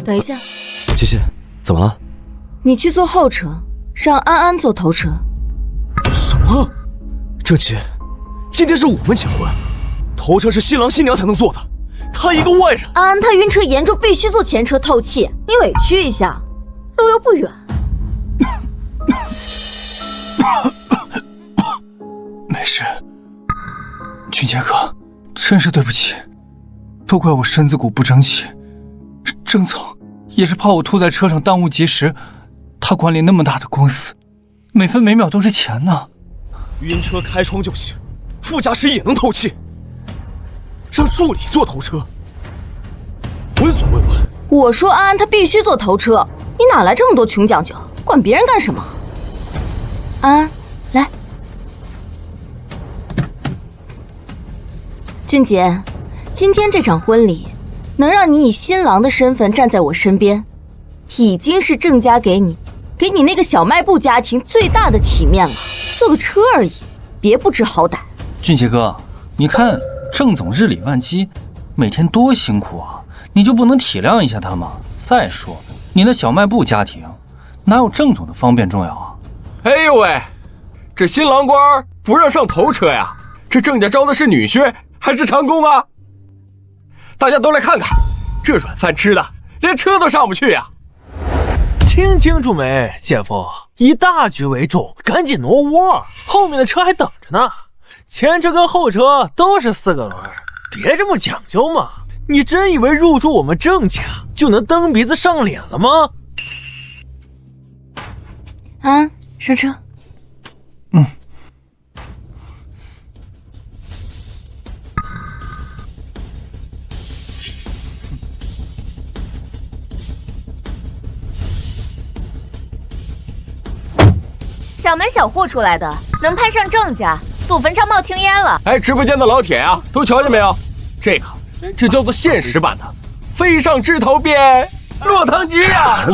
等一下，谢谢。怎么了？你去坐后车，让安安坐头车。什么？郑琪，今天是我们结婚，头车是新郎新娘才能坐的，他一个外人。安安他晕车严重，必须坐前车透气，你委屈一下，路又不远。没事，俊杰哥，真是对不起，都怪我身子骨不争气。郑总也是怕我吐在车上耽误及时，他管理那么大的公司，每分每秒都是钱呢。晕车开窗就行，副驾驶也能透气。让助理坐头车，闻所未闻。我说安安他必须坐头车，你哪来这么多穷讲究？管别人干什么？安安，来。俊杰，今天这场婚礼能让你以新郎的身份站在我身边，已经是郑家给你那个小卖部家庭最大的体面了。坐个车而已，别不知好歹。俊杰哥，你看郑总日理万机，每天多辛苦啊，你就不能体谅一下他吗？再说你那小卖部家庭哪有郑总的方便重要啊？哎呦喂，这新郎官不让上头车呀？这郑家招的是女婿还是长工啊？大家都来看看，这软饭吃的连车都上不去呀！听清楚没，姐夫，以大局为重，赶紧挪窝，后面的车还等着呢。前车跟后车都是4个轮，别这么讲究嘛！你真以为入住我们郑家就能蹬鼻子上脸了吗？安安，上车。小门小户出来的，能攀上郑家，祖坟上冒青烟了。哎，直播间的老铁啊，都瞧见没有？这叫做现实版的飞上枝头变落汤鸡呀！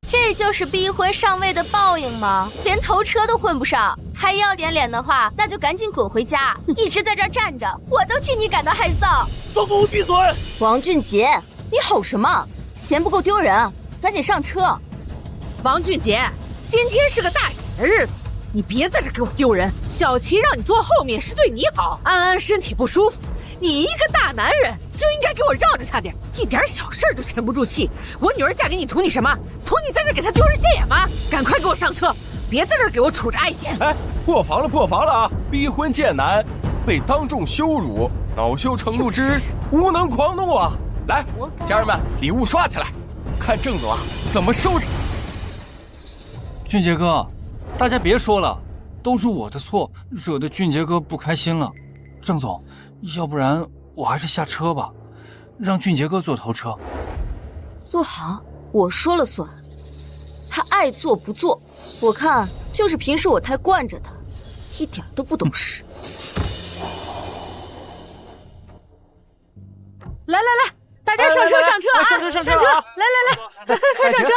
这就是逼婚上位的报应吗？连头车都混不上，还要点脸的话，那就赶紧滚回家！一直在这儿站着，我都替你感到害臊。都给我闭嘴！王俊杰，你吼什么？嫌不够丢人，赶紧上车！王俊杰，今天是个大喜的日子，你别在这给我丢人。小齐让你坐后面是对你好，安安身体不舒服，你一个大男人就应该给我让着他点，一点小事就沉不住气。我女儿嫁给你图你什么？图你在这给她丢人现眼吗？赶快给我上车，别在这给我杵着碍眼。哎，破防了啊！逼婚贱男被当众羞辱，恼羞成怒之无能狂怒啊！来，家人们，礼物刷起来，看郑总啊怎么收拾他。俊杰哥，大家别说了，都是我的错，惹得俊杰哥不开心了。郑总，要不然我还是下车吧，让俊杰哥坐头车。坐好，我说了算。他爱坐不坐，我看就是平时我太惯着他，一点都不懂事。来，大家上车啊！上车！来，快上车！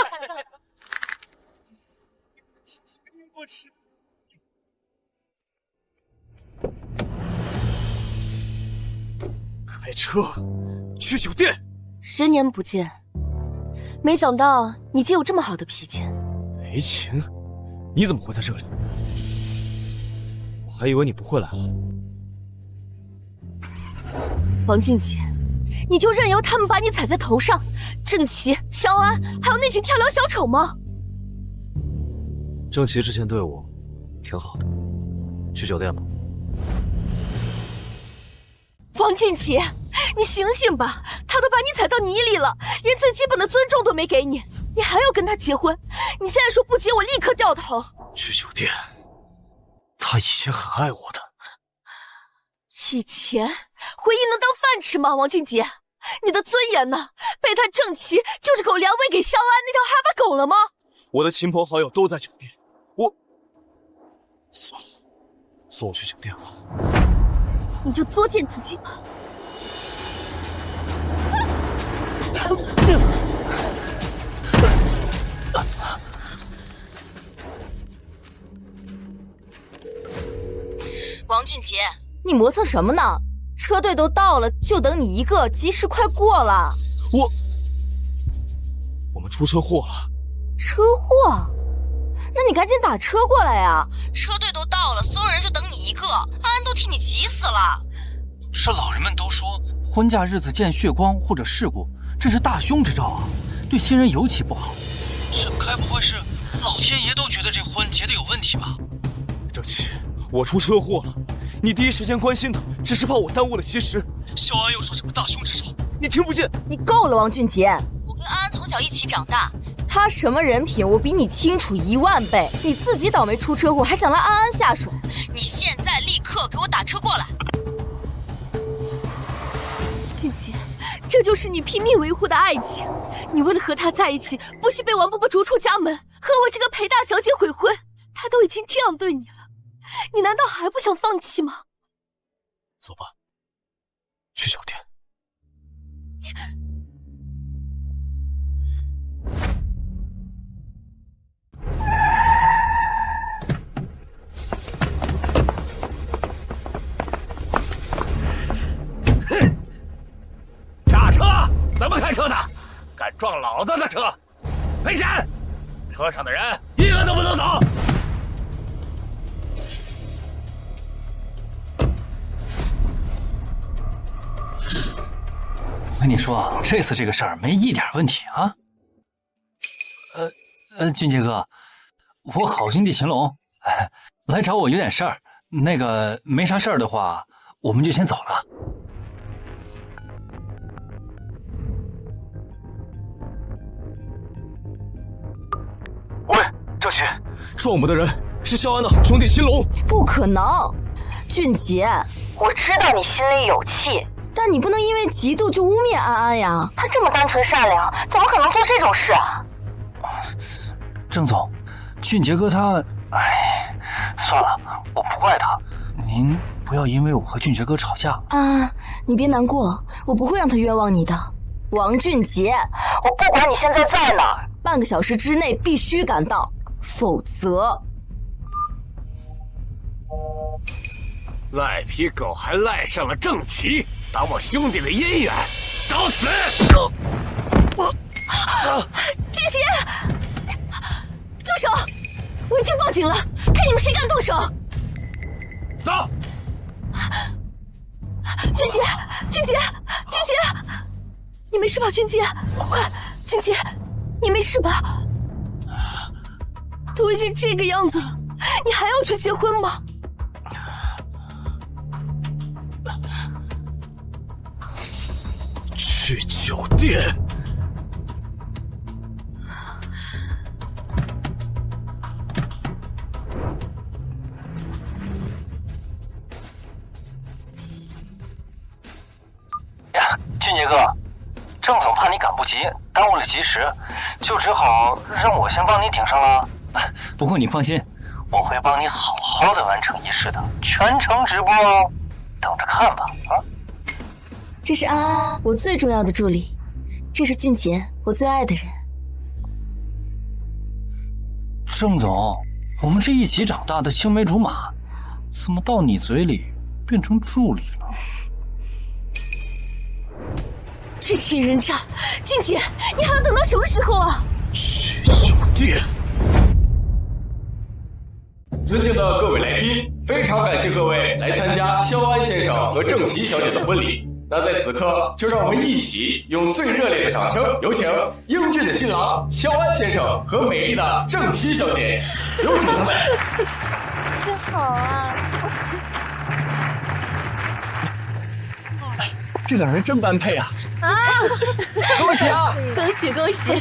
开车去酒店。10年不见，没想到你竟有这么好的脾气。没情？你怎么会在这里？我还以为你不会来了。王俊杰，你就任由他们把你踩在头上？郑琪、肖安，还有那群跳梁小丑吗？郑琪之前对我挺好的，去酒店吧。王俊杰，你醒醒吧！他都把你踩到泥里了，连最基本的尊重都没给你，你还要跟他结婚？你现在说不结，我立刻掉头。去酒店，他以前很爱我的。以前回忆能当饭吃吗？王俊杰，你的尊严呢？被他郑琪就是狗梁喂给肖安那条哈巴狗了吗？我的亲朋好友都在酒店，算了，送我去酒店吧。你就作践自己吧。王俊杰，你磨蹭什么呢？车队都到了，就等你一个，吉时快过了。我们出车祸了。车祸？那你赶紧打车过来呀！车队都到了，所有人就等你一个，安安都替你急死了。这老人们都说，婚嫁日子见血光或者事故，这是大凶之兆啊，对新人尤其不好。这该不会是老天爷都觉得这婚结的有问题吧？正气，我出车祸了，你第一时间关心的只是怕我耽误了吉时。萧安又说什么大凶之兆，你听不见？你够了，王俊杰！我跟安安从小一起长大，他什么人品我比你清楚10000倍。你自己倒霉出车祸，还想拉安安下水？你现在立刻给我打车过来！俊杰，这就是你拼命维护的爱情。你为了和他在一起，不惜被王伯伯逐出家门，和我这个裴大小姐悔婚。他都已经这样对你了，你难道还不想放弃吗？走吧，去酒店。下车！怎么开车的？敢撞老子的车，赔钱！车上的人一个都不能走。我跟你说，这次这个事儿没一点问题啊。俊杰哥，我好兄弟秦龙来找我有点事儿，那个没啥事儿的话，我们就先走了。喂，郑琪，撞我们的人是萧安的好兄弟秦龙。不可能，俊杰，我知道你心里有气，但你不能因为嫉妒就污蔑安安呀。他这么单纯善良，怎么可能做这种事啊？郑总，俊杰哥他……算了，我不怪他。您不要因为我和俊杰哥吵架。啊，你别难过，我不会让他冤枉你的。王俊杰，我不管你现在在哪儿，半个小时之内必须赶到，否则……赖皮狗还赖上了郑琪，当我兄弟的姻缘，找死！俊杰，住手！我已经报警了，看你们谁敢动手！走！俊杰，俊杰，俊杰，你没事吧？俊杰，快，俊杰，你没事吧？都已经这个样子了，你还要去结婚吗？去酒店。俊杰哥，郑总怕你赶不及，耽误了吉时，就只好让我先帮你顶上了。不过你放心，我会帮你好好的完成仪式的，全程直播哦，等着看吧啊！这是安安，我最重要的助理；这是俊杰，我最爱的人。郑总，我们这一起长大的青梅竹马，怎么到你嘴里变成助理了？这群人渣，俊杰，你还要等到什么时候啊？去酒店。尊敬的各位来宾，非常感谢各位来参加萧安先生和郑琪小姐的婚礼。那在此刻，就让我们一起用最热烈的掌声，有请英俊的新郎萧安先生和美丽的郑琪小姐，有请他们。真好啊！这两人真般配啊！恭喜啊！恭喜恭喜！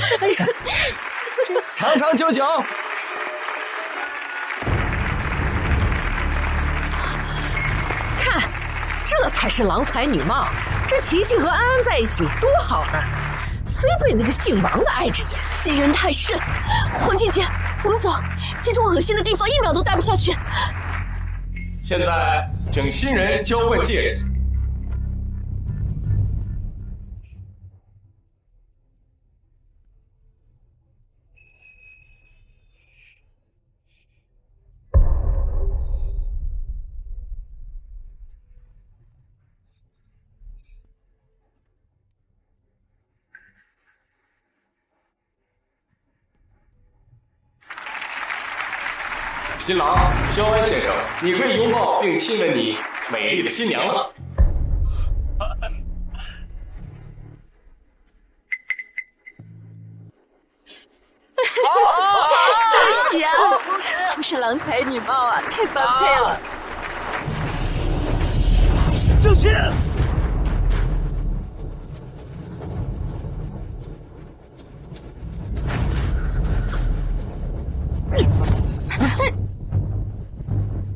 长长久久。看，这才是郎才女貌。这琪琪和安安在一起多好呢，非被那个姓王的碍着眼。欺人太甚！黄俊杰，我们走，这种恶心的地方1秒都待不下去。现在，请新人交换戒指。新郎肖安先生，你可以拥抱并亲吻你美丽的新娘了。恭喜啊！真是郎才女貌啊，太般配了。郑熙，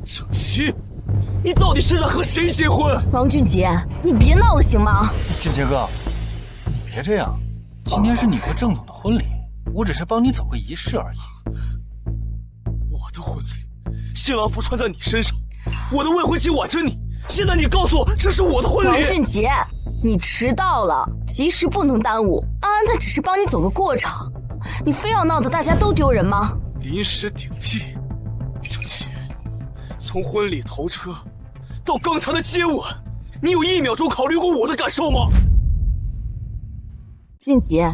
郑熙，你到底是在和谁结婚？王俊杰，你别闹了行吗？俊杰哥，你别这样，今天是你和郑总的婚礼，我只是帮你走个仪式而已。我的婚礼，新郎服穿在你身上，我的未婚妻挽着你，现在你告诉我这是我的婚礼？王俊杰，你迟到了，仪式不能耽误。安安他只是帮你走个过场，你非要闹得大家都丢人吗？临时顶替，郑熙，从婚礼头车到刚才的接吻，你有1秒钟考虑过我的感受吗？俊杰，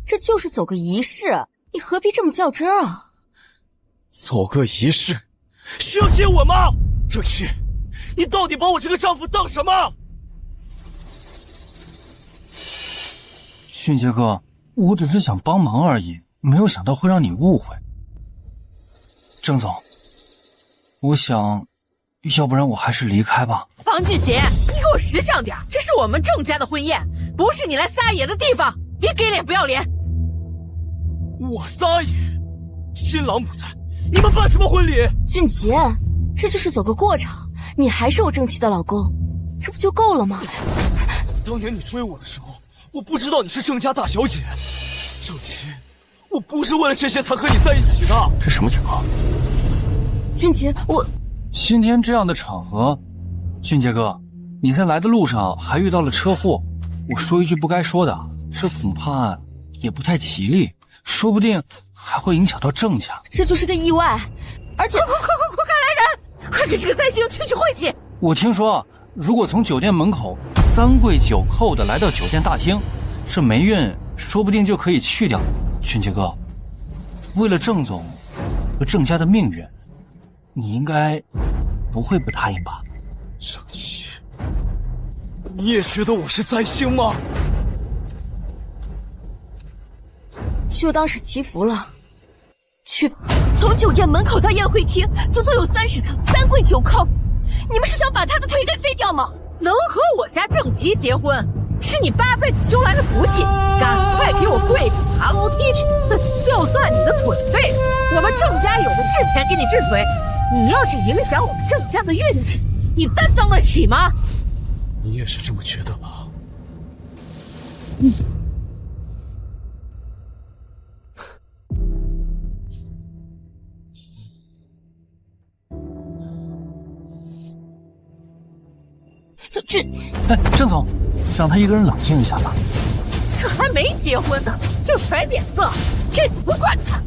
这就是走个仪式，你何必这么较真啊？走个仪式，需要接吻吗？郑熙，你到底把我这个丈夫当什么？俊杰哥，我只是想帮忙而已，没有想到会让你误会。郑总，我想，要不然我还是离开吧。王俊杰，你给我识相点，这是我们郑家的婚宴，不是你来撒野的地方，别给脸不要脸。我撒野，新郎不在，你们办什么婚礼？俊杰，这就是走个过场，你还是我正妻的老公，这不就够了吗？当年你追我的时候，我不知道你是郑家大小姐。郑熙，我不是为了这些才和你在一起的。这什么情况？俊杰，今天这样的场合，俊杰哥，你在来的路上还遇到了车祸，我说一句不该说的，这恐怕也不太吉利，说不定还会影响到郑家。这就是个意外，而且快来人，快给这个灾星去晦气。我听说，如果从酒店门口3跪9叩的来到酒店大厅，这霉运说不定就可以去掉。俊杰哥，为了郑总和郑家的命运，你应该不会不答应吧？郑熙，你也觉得我是灾星吗？就当是祈福了。去吧。从酒店门口到宴会厅，足足有30层，3跪9叩，你们是想把他的腿给废掉吗？能和我家郑琪结婚，是你8辈子修来的福气，赶快给我跪着爬楼梯去！哼，就算你的腿废了，我们郑家有的是钱给你治腿。你要是影响我们郑家的运气，你担当得起吗？你也是这么觉得吧？哎，郑总，让他一个人冷静一下吧。这还没结婚呢，就甩脸色，这次不惯着他。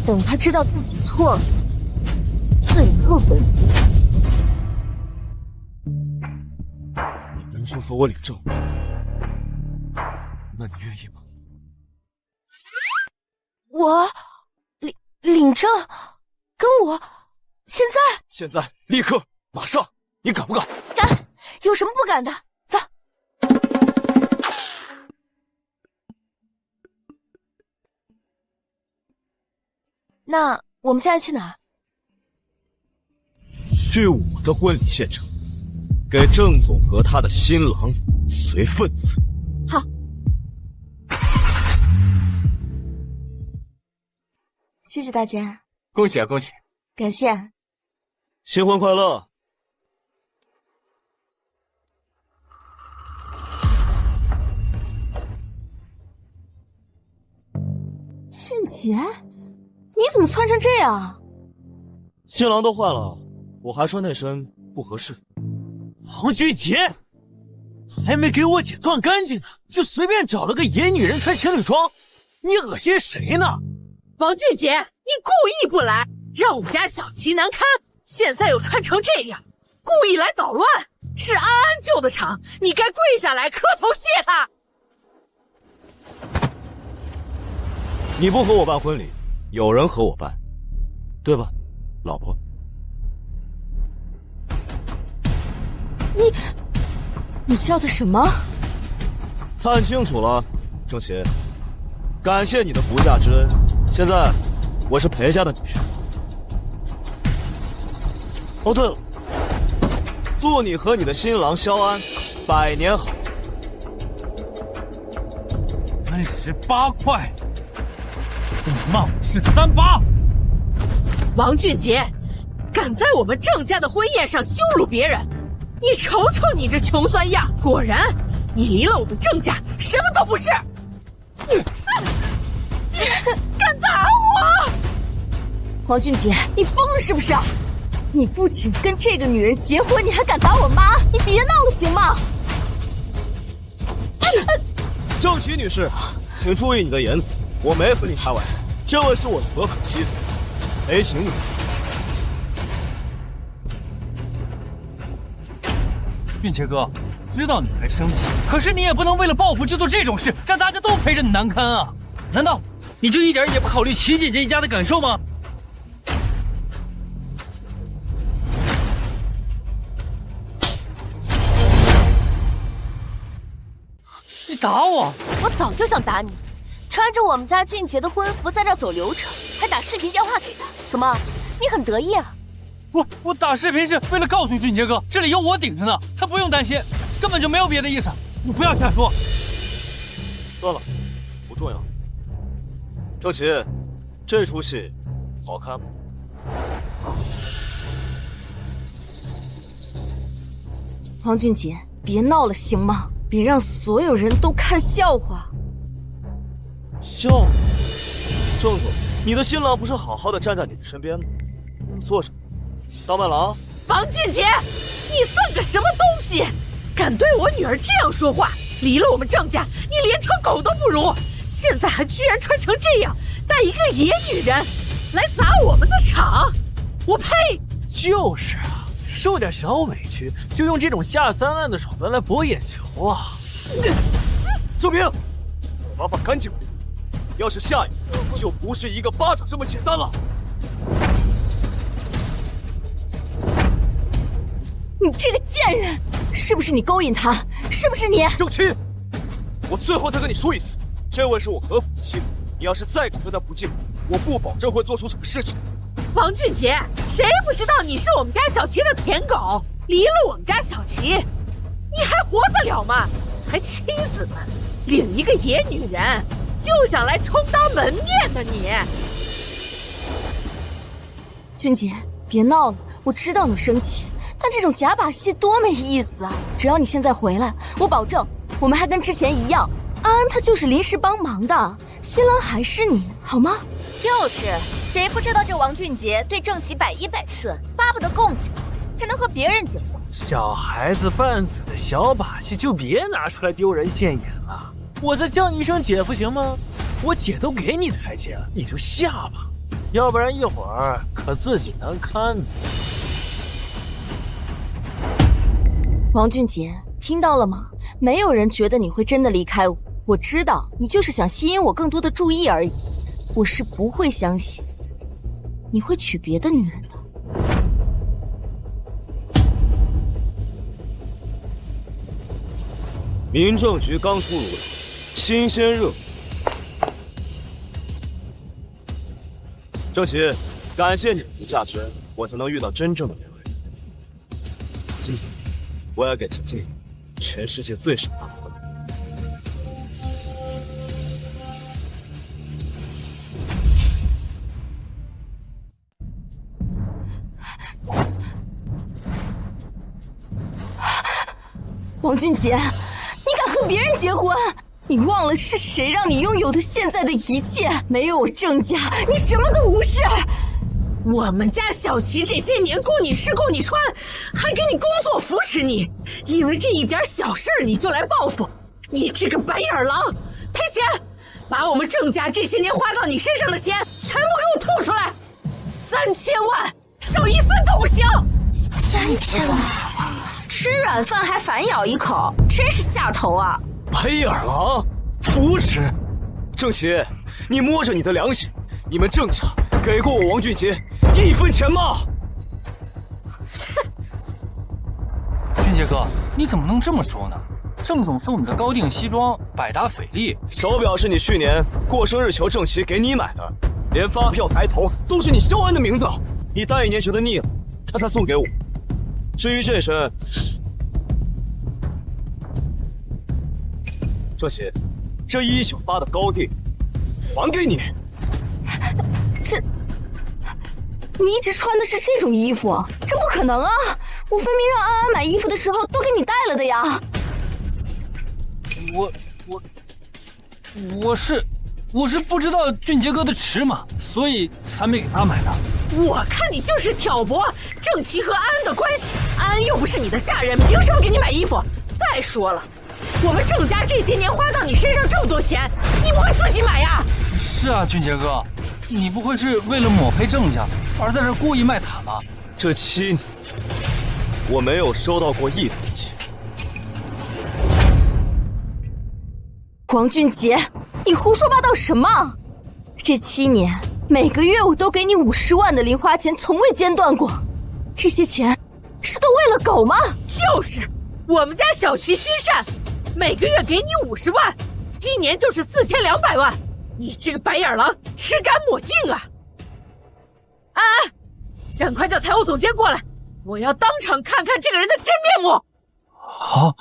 等他知道自己错了，自然后悔。你能说和我领证，那你愿意吗？我领证，跟我现在立刻马上，你敢不敢？敢，有什么不敢的？走。那我们现在去哪儿？去我的婚礼现场，给郑总和他的新郎随份子。好。谢谢大家，恭喜啊，恭喜！感谢。新婚快乐！俊杰，你怎么穿成这样？新郎都换了，我还穿那身不合适。王俊杰，还没给我姐断干净呢，就随便找了个野女人穿情侣装，你恶心谁呢？王俊杰，你故意不来，让我们家小琪难堪，现在又穿成这样，故意来捣乱。是安安救的场，你该跪下来磕头谢他。你不和我办婚礼，有人和我办，对吧，老婆？你叫的什么？看清楚了，郑琪，感谢你的不嫁之恩。现在我是裴家的女婿。哦，对了，祝你和你的新郎萧安百年好。38块，你骂我是38！王俊杰，敢在我们郑家的婚宴上羞辱别人，你瞅瞅你这穷酸样！果然，你离了我们郑家，什么都不是。敢打我！王俊杰，你疯了是不是？你不仅跟这个女人结婚，你还敢打我妈？你别闹了行吗？郑琪女士，请注意你的言辞，我没和你开玩笑，这位是我的合法妻子，裴晴女士。俊杰哥，知道你还生气，可是你也不能为了报复就做这种事，让大家都陪着你难堪啊！难道你就一点也不考虑齐姐姐一家的感受吗？你打我！我早就想打你，穿着我们家俊杰的婚服在这走流程，还打视频电话给他，怎么？你很得意啊？我打视频是为了告诉俊杰哥，这里有我顶着呢，他不用担心，根本就没有别的意思。你不要瞎说。算了，不重要。郑琪，这出戏好看吗？王俊杰，别闹了行吗？别让所有人都看笑话。笑话？郑总，你的新郎不是好好的站在你的身边吗？你做什么？当伴郎？王俊杰，你算个什么东西？敢对我女儿这样说话！离了我们郑家，你连条狗都不如。现在还居然穿成这样，带一个野女人来砸我们的场，我呸！就是啊，受点小委屈就用这种下三滥的手段来博眼球啊！郑明，把法干净点，要是下一次就不是一个巴掌这么简单了。你这个贱人，是不是你勾引他？是不是你？郑琪，我最后再跟你说一次，这位是我合法的妻子，你要是再敢对她不敬，我不保证会做出什么事情。王俊杰，谁不知道你是我们家小琪的舔狗？离了我们家小琪，你还活得了吗？还妻子们，领一个野女人，就想来充当门面的你！俊杰，别闹了，我知道你生气。但这种假把戏多没意思啊！只要你现在回来，我保证我们还跟之前一样。安安她就是临时帮忙的，新郎还是你，好吗？就是，谁不知道这王俊杰对郑琪百依百顺，巴不得供起来，还能和别人结婚。小孩子拌嘴的小把戏就别拿出来丢人现眼了。我再叫你一声姐夫行吗？我姐都给你台阶了，你就下吧，要不然一会儿可自己难堪呢。王俊杰，听到了吗？没有人觉得你会真的离开我，我知道你就是想吸引我更多的注意而已。我是不会相信你会娶别的女人的。民政局刚出炉的新鲜热。郑琪，感谢你的不嫁之恩，我才能遇到真正的良人。今天我要给秦静全世界最盛大的婚礼。王俊杰，你敢和别人结婚？你忘了是谁让你拥有的现在的一切？没有我郑家，你什么都不是。我们家小琪这些年供你吃供你穿，还给你工作扶持你，因为这一点小事你就来报复，你这个白眼狼！赔钱，把我们郑家这些年花到你身上的钱全部给我吐出来，3000万，少一分都不行。3000万，吃软饭还反咬一口，真是下头啊！白眼狼，扶持。郑琪，你摸着你的良心，你们郑家给过我王俊杰1分钱吗？俊杰哥，你怎么能这么说呢？郑总送你的高定西装百达翡丽，手表是你去年过生日求郑琦给你买的，连发票抬头都是你萧安的名字。你戴1年觉得腻了，他才送给我。至于这身，郑琦，这198的高定还给你。你一直穿的是这种衣服，这不可能啊！我分明让安安买衣服的时候都给你带了的呀。我是不知道俊杰哥的尺码，所以才没给他买的。我看你就是挑拨郑琦和安安的关系，安安又不是你的下人，凭什么给你买衣服？再说了，我们郑家这些年花到你身上这么多钱，你不会自己买呀？是啊，俊杰哥，你不会是为了抹黑郑家而在这故意卖惨吧？这7年，我没有收到过1分钱。王俊杰，你胡说八道什么？这7年，每个月我都给你50万的零花钱，从未间断过。这些钱是都为了狗吗？就是，我们家小齐心善，每个月给你50万，7年就是4200万。你这个白眼狼，吃干抹净啊！安安，赶快叫财务总监过来，我要当场看看这个人的真面目。好。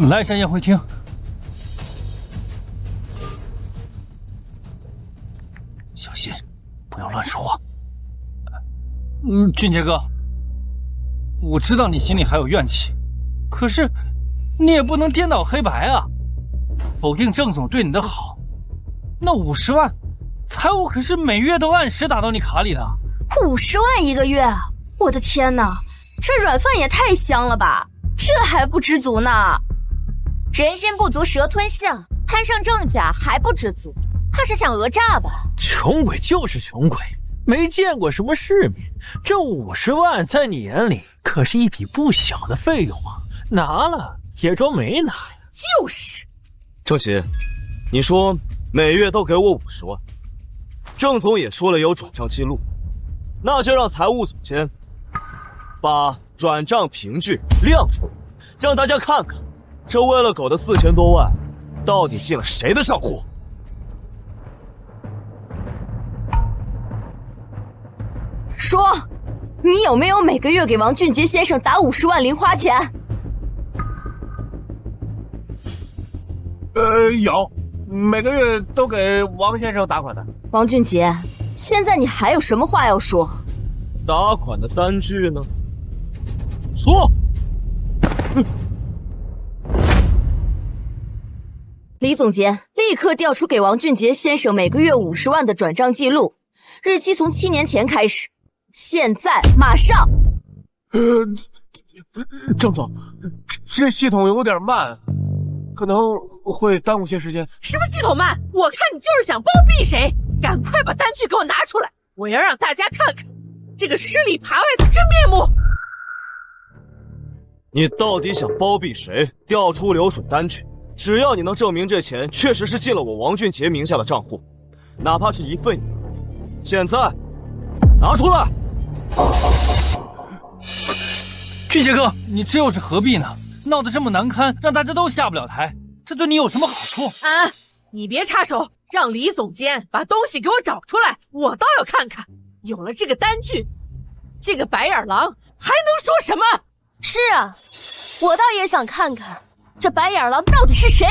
来一下宴会厅。小心，不要乱说话。俊杰哥，我知道你心里还有怨气，可是你也不能颠倒黑白啊！否定郑总对你的好，那50万，财务可是每月都按时打到你卡里的。50万1个月，我的天哪，这软饭也太香了吧！这还不知足呢？人心不足蛇吞象，攀上郑家还不知足，怕是想讹诈吧？穷鬼就是穷鬼，没见过什么世面。这50万在你眼里可是一笔不小的费用啊，拿了也装没拿呀。就是，郑琦，你说每月都给我50万，郑总也说了有转账记录，那就让财务总监把转账凭据亮出来，让大家看看。这为了狗的4000多万，到底进了谁的账户？说，你有没有每个月给王俊杰先生打50万零花钱？有，每个月都给王先生打款的。王俊杰，现在你还有什么话要说？打款的单据呢？说。李总监立刻调出给王俊杰先生每个月50万的转账记录，日期从7年前开始，现在马上。郑总，这系统有点慢，可能会耽误些时间。什么系统慢？我看你就是想包庇谁！赶快把单据给我拿出来，我要让大家看看这个吃里扒外的真面目。你到底想包庇谁？调出流水单据。只要你能证明这钱确实是进了我王俊杰名下的账户，哪怕是1份也可以。现在拿出来！俊杰哥，你这又是何必呢？闹得这么难堪，让大家都下不了台，这对你有什么好处？安，你别插手，让李总监把东西给我找出来，我倒要看看，有了这个单据，这个白眼狼还能说什么？是啊，我倒也想看看这白眼狼到底是谁？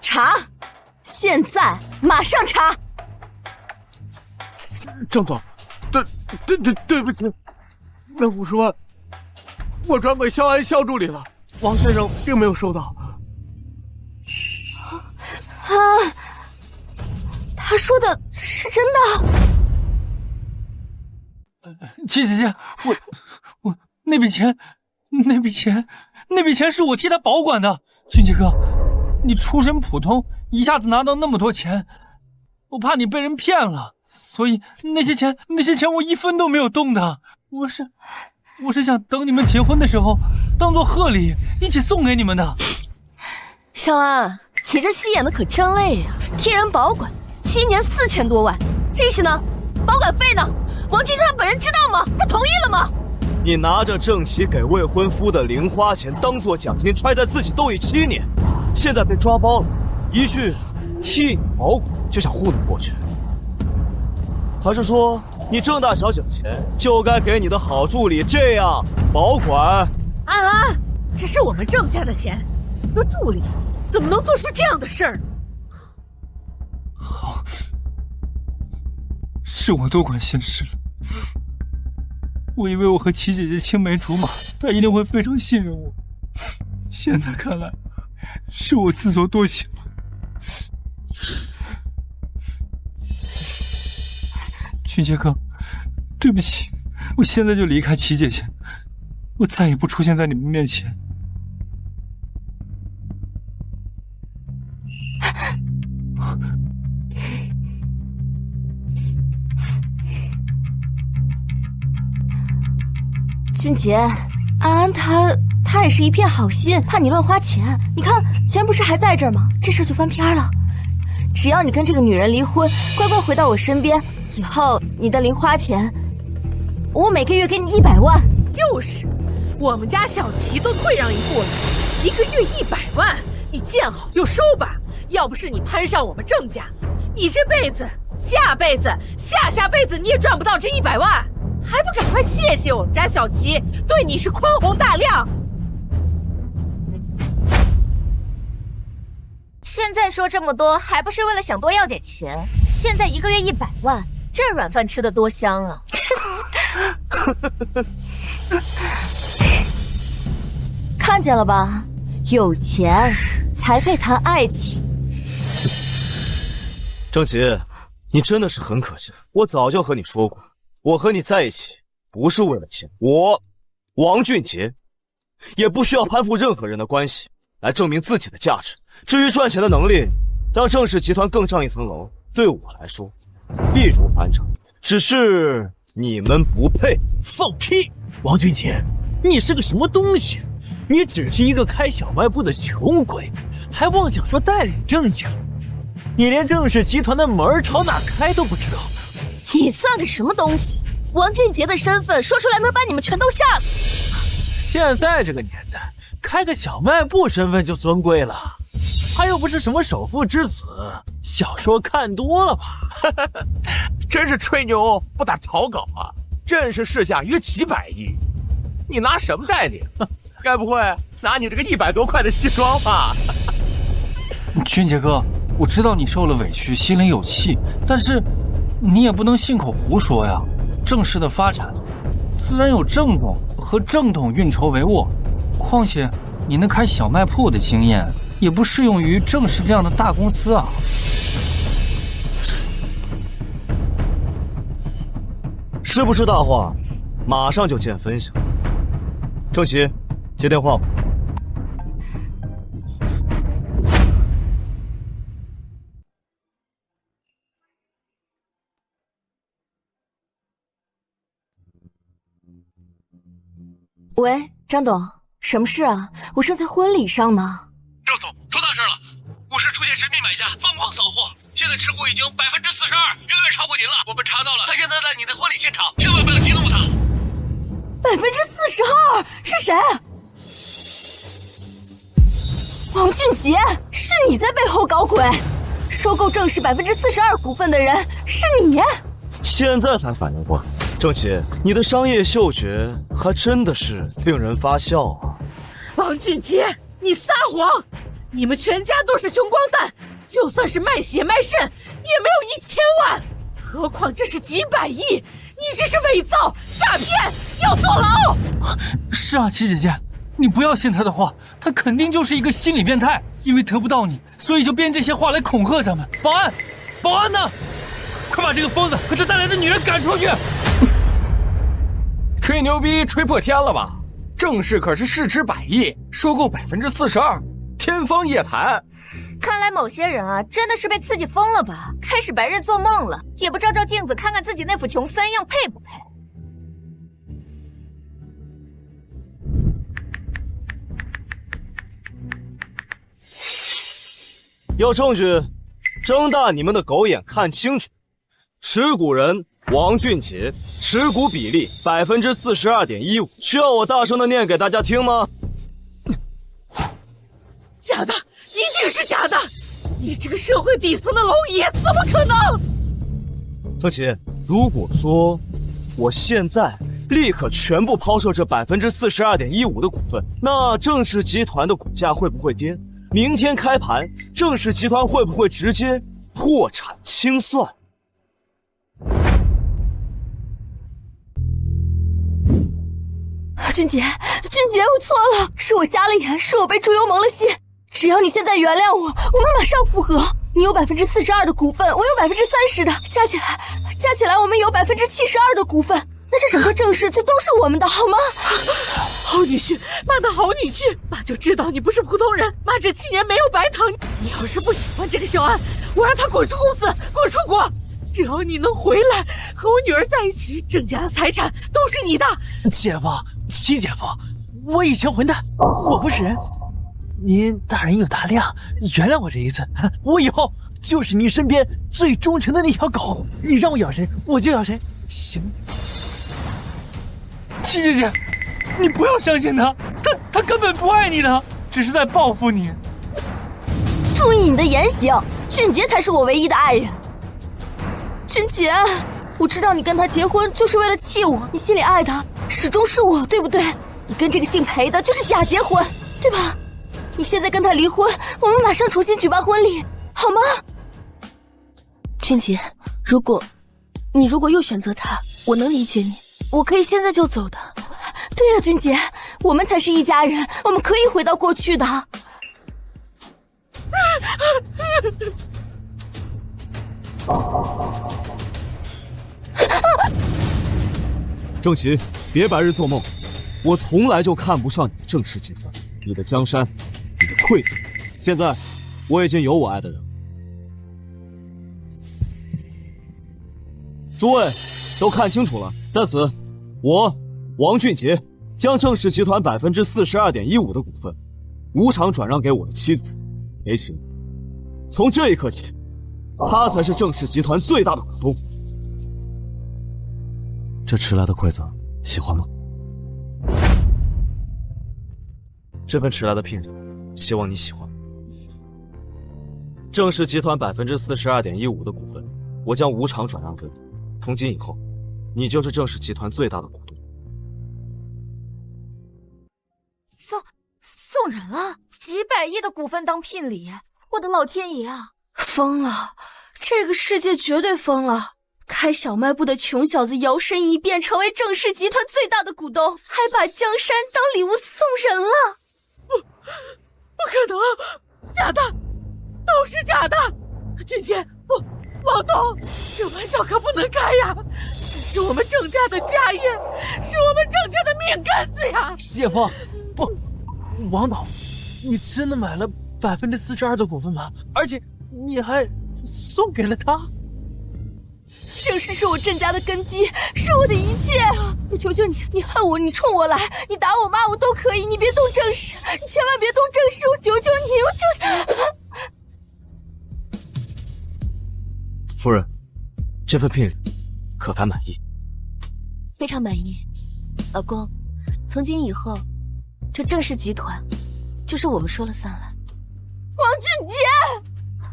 查，现在马上查！郑总，对不起，那50万我转给萧安萧助理了，王先生并没有收到。他说的是真的？姐，我那笔钱是我替他保管的。俊杰哥，你出身普通，一下子拿到那么多钱，我怕你被人骗了，所以那些钱我一分都没有动的。我是想等你们结婚的时候，当做贺礼一起送给你们的。小安，你这戏演的可真累呀，替人保管，7年4000多万，利息呢？保管费呢？王俊杰他本人知道吗？他同意了吗？你拿着郑琦给未婚夫的零花钱当做奖金揣在自己兜里7年，现在被抓包了，一句替你保管就想糊弄过去？还是说你郑大小姐的钱就该给你的好助理这样保管？安安，这是我们郑家的钱，你个助理怎么能做出这样的事儿？好，是我多管闲事了。我以为我和齐姐姐青梅竹马，她一定会非常信任我。现在看来，是我自作多情了。俊杰哥，对不起，我现在就离开齐姐姐，我再也不出现在你们面前。俊杰，安安他也是一片好心，怕你乱花钱。你看钱不是还在这儿吗？这事就翻篇了。只要你跟这个女人离婚，乖乖回到我身边，以后你的零花钱，我每个月给你100万。就是，我们家小齐都退让一步了，1个月100万，你见好就收吧。要不是你攀上我们郑家，你这辈子、下辈子、下辈子你也赚不到这100万。还不赶快谢谢我们家小齐，对你是宽宏大量。现在说这么多，还不是为了想多要点钱？现在1个月100万，这软饭吃得多香啊！看见了吧，有钱才配谈爱情。郑琦，你真的是很可惜。我早就和你说过，我和你在一起不是为了钱，我王俊杰也不需要攀附任何人的关系来证明自己的价值。至于赚钱的能力，让郑氏集团更上一层楼，对我来说易如反掌。只是你们不配。放屁！王俊杰，你是个什么东西？你只是一个开小卖部的穷鬼，还妄想说带领郑家？你连郑氏集团的门朝哪开都不知道呢？你算个什么东西？王俊杰的身份说出来能把你们全都吓死。现在这个年代，开个小卖部身份就尊贵了，他又不是什么首富之子，小说看多了吧？真是吹牛不打草稿啊！郑氏市价约几百亿，你拿什么代理？该不会拿你这个100多块的西装吧？俊杰哥，我知道你受了委屈，心里有气，但是你也不能信口胡说呀。郑氏的发展，自然有郑总和郑董运筹帷幄。况且你那开小卖铺的经验，也不适用于郑氏这样的大公司啊。是不是大话？马上就见分晓。郑琦，接电话吧。喂，张董，什么事啊？我正在婚礼上呢。郑总，出大事了！股市出现神秘买家，疯狂扫货，现在持股已经42%，远远超过您了。我们查到了，他现在在你的婚礼现场，千万不要激怒他。42%是谁？王俊杰，是你在背后搞鬼！收购郑氏42%股份的人是你。现在才反应过来，郑琦，你的商业嗅觉还真的是令人发笑啊！王俊杰，你撒谎！你们全家都是穷光蛋，就算是卖血卖肾，也没有1000万，何况这是几百亿！你这是伪造、诈骗，要坐牢！是啊，齐姐姐，你不要信他的话，他肯定就是一个心理变态，因为得不到你，所以就编这些话来恐吓咱们。保安，保安呢？快把这个疯子和他带来的女人赶出去！吹牛逼吹破天了吧？郑氏可是市值100亿，收购42%，天方夜谭。看来某些人啊，真的是被刺激疯了吧？开始白日做梦了，也不照照镜子看看自己那副穷三样配不配？有证据，睁大你们的狗眼看清楚。持股人王俊杰，持股比例42.15%，需要我大声的念给大家听吗？假的，一定是假的！你这个社会底层的蝼蚁，怎么可能？郑琦，如果说我现在立刻全部抛售这42.15%的股份，那郑氏集团的股价会不会跌？明天开盘，郑氏集团会不会直接破产清算？俊杰，我错了，是我瞎了眼，是我被猪油蒙了心。只要你现在原谅我，我们马上复合。你有42%的股份，我有30%的，加起来我们有72%的股份。那这整个郑氏就都是我们的，好吗？好女婿，妈的好女婿，妈就知道你不是普通人，妈这7年没有白疼。你要是不喜欢这个小安，我让他滚出公司，滚出国。只要你能回来和我女儿在一起，郑家的财产都是你的。姐夫，七姐夫，我以前混蛋，我不是人。您大人有大量，原谅我这一次，我以后就是你身边最忠诚的那条狗，你让我咬谁我就咬谁，行？七姐姐，你不要相信他，他根本不爱你的，只是在报复你。注意你的言行，俊杰才是我唯一的爱人。俊杰，我知道你跟他结婚就是为了气我，你心里爱他始终是我，对不对？你跟这个姓裴的就是假结婚，对吧？你现在跟他离婚，我们马上重新举办婚礼，好吗？俊杰，如果又选择他，我能理解你，我可以现在就走的。对了，俊杰，我们才是一家人，我们可以回到过去的。郑琦，别白日做梦，我从来就看不上你的郑氏集团，你的江山，你的馈赠。现在我已经有我爱的人了。诸位都看清楚了，在此，我王俊杰将郑氏集团42.15%的股份无偿转让给我的妻子梅琴。从这一刻起，他才是郑氏集团最大的股东。这迟来的馈赠，喜欢吗？这份迟来的聘礼，希望你喜欢。郑氏集团42.15%的股份，我将无偿转让给你。从今以后，你就是郑氏集团最大的股东。送人了几百亿的股份当聘礼，我的老天爷啊！疯了，这个世界绝对疯了！开小卖部的穷小子摇身一变成为郑氏集团最大的股东，还把江山当礼物送人了。不可能，假的，都是假的。俊杰，王东，这玩笑可不能开呀！这是我们郑家的家业，是我们郑家的命根子呀！姐夫，不，王导，你真的买了42%的股份吗？而且你还送给了他？郑氏是我郑家的根基，是我的一切啊！我求求你，你恨我，你冲我来，你打我骂我都可以，你别动郑氏，你千万别动郑氏，我求求你，我就……夫人，这份聘礼可谈满意？非常满意，老公，从今以后，这郑氏集团就是我们说了算了。王俊杰，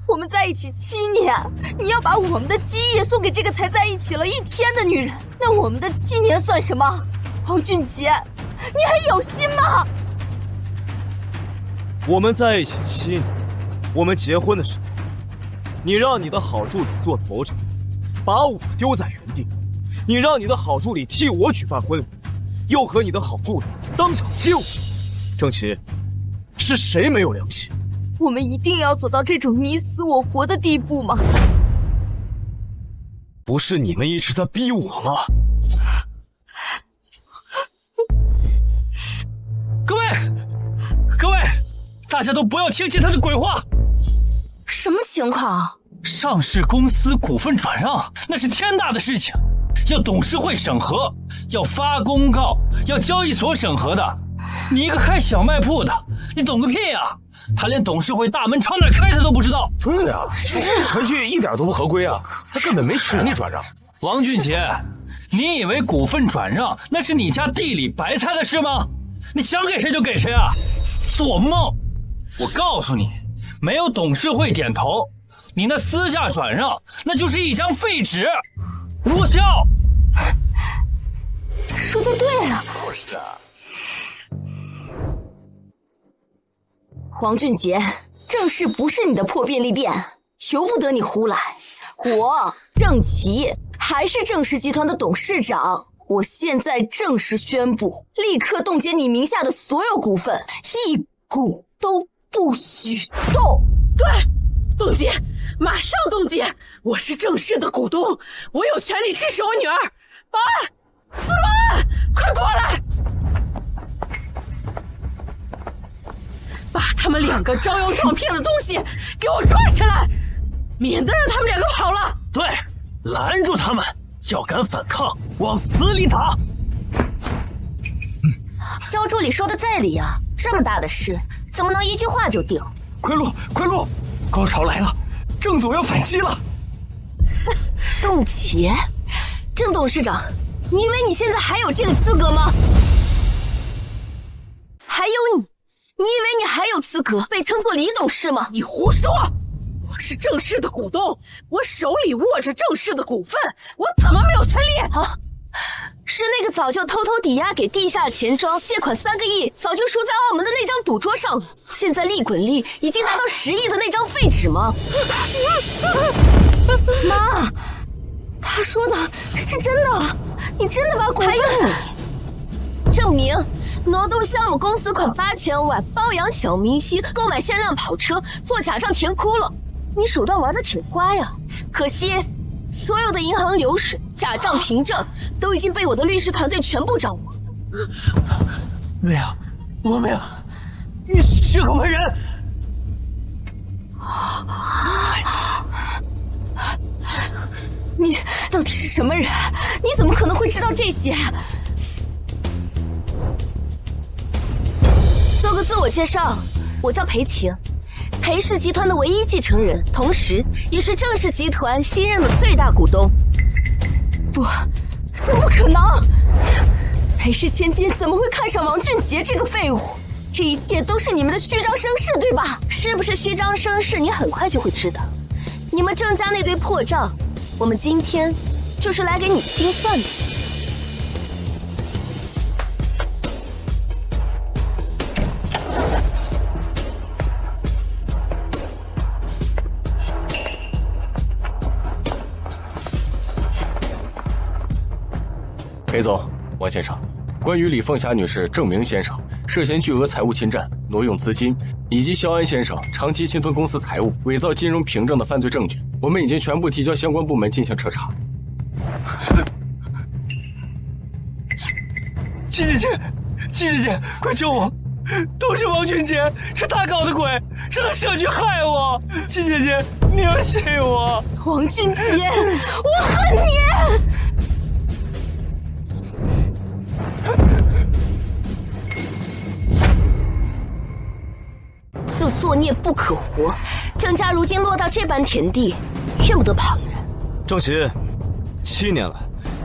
我们在一起7年，你要把我们的基业送给这个才在一起了1天的女人，那我们的7年算什么？王俊杰，你还有心吗？我们在一起7年，我们结婚的时候，你让你的好助理做头场，把我丢在原地；你让你的好助理替我举办婚礼，又和你的好助理当场接吻。郑琦，是谁没有良心？我们一定要走到这种你死我活的地步吗？不是你们一直在逼我吗？各位，大家都不要听信他的鬼话。什么情况？上市公司股份转让那是天大的事情，要董事会审核，要发公告，要交易所审核的。你一个开小卖铺的，你懂个屁呀！他连董事会大门朝哪开他都不知道。对呀，这程序一点都不合规啊，他根本没权利转让。王俊杰，你以为股份转让那是你家地里白菜的事吗？你想给谁就给谁啊！做梦！我告诉你，没有董事会点头，你那私下转让那就是一张废纸，无效。说的对啊。王俊杰，正氏不是你的破便利店，由不得你胡来。我郑琦还是郑氏集团的董事长，我现在正式宣布，立刻冻结你名下的所有股份，一股都不许动。对，冻结，马上冻结！我是郑氏的股东，我有权利支持我女儿。保安，司保安，快过来！把他们两个招摇撞骗的东西给我抓起来，免得让他们两个跑了。对，拦住他们，要敢反抗，往死里打。肖助理说的在理啊，这么大的事，怎么能一句话就定？快录，快录！高潮来了，郑总要反击了。冻结，郑董事长，你以为你现在还有这个资格吗？还有你以为你还有资格被称作李董事吗？你胡说！我是郑氏的股东，我手里握着郑氏的股份，我怎么没有权利？啊，是那个早就偷偷抵押给地下钱庄借款3个亿，早就输在澳门的那张赌桌上了，现在利滚利已经达到10亿的那张废纸吗？妈，他说的是真的，你真的把股份……还有你，证明挪动项目公司款8000万，包养小明星，购买限量跑车，做假账填窟窿，你手段玩得挺花呀。可惜，所有的银行流水、假账凭证都已经被我的律师团队全部掌握。没有，我没有，你是个坏人。你到底是什么人？你怎么可能会知道这些？做个自我介绍，我叫裴晴，裴氏集团的唯一继承人，同时也是郑氏集团新任的最大股东。不，这不可能！裴氏千金怎么会看上王俊杰这个废物？这一切都是你们的虚张声势，对吧？是不是虚张声势？你很快就会知道。你们郑家那堆破账，我们今天就是来给你清算的。裴总、王先生，关于李凤霞女士、郑明先生涉嫌巨额财务侵占、挪用资金，以及肖安先生长期侵吞公司财物、伪造金融凭证的犯罪证据，我们已经全部提交相关部门进行彻查。季姐姐，季姐姐，快救我！都是王俊杰，是他搞的鬼，是他设局害我。季姐姐，你要信我。王俊杰，我恨你！自作孽不可活，郑家如今落到这般田地，怨不得旁人。郑琦，7年来，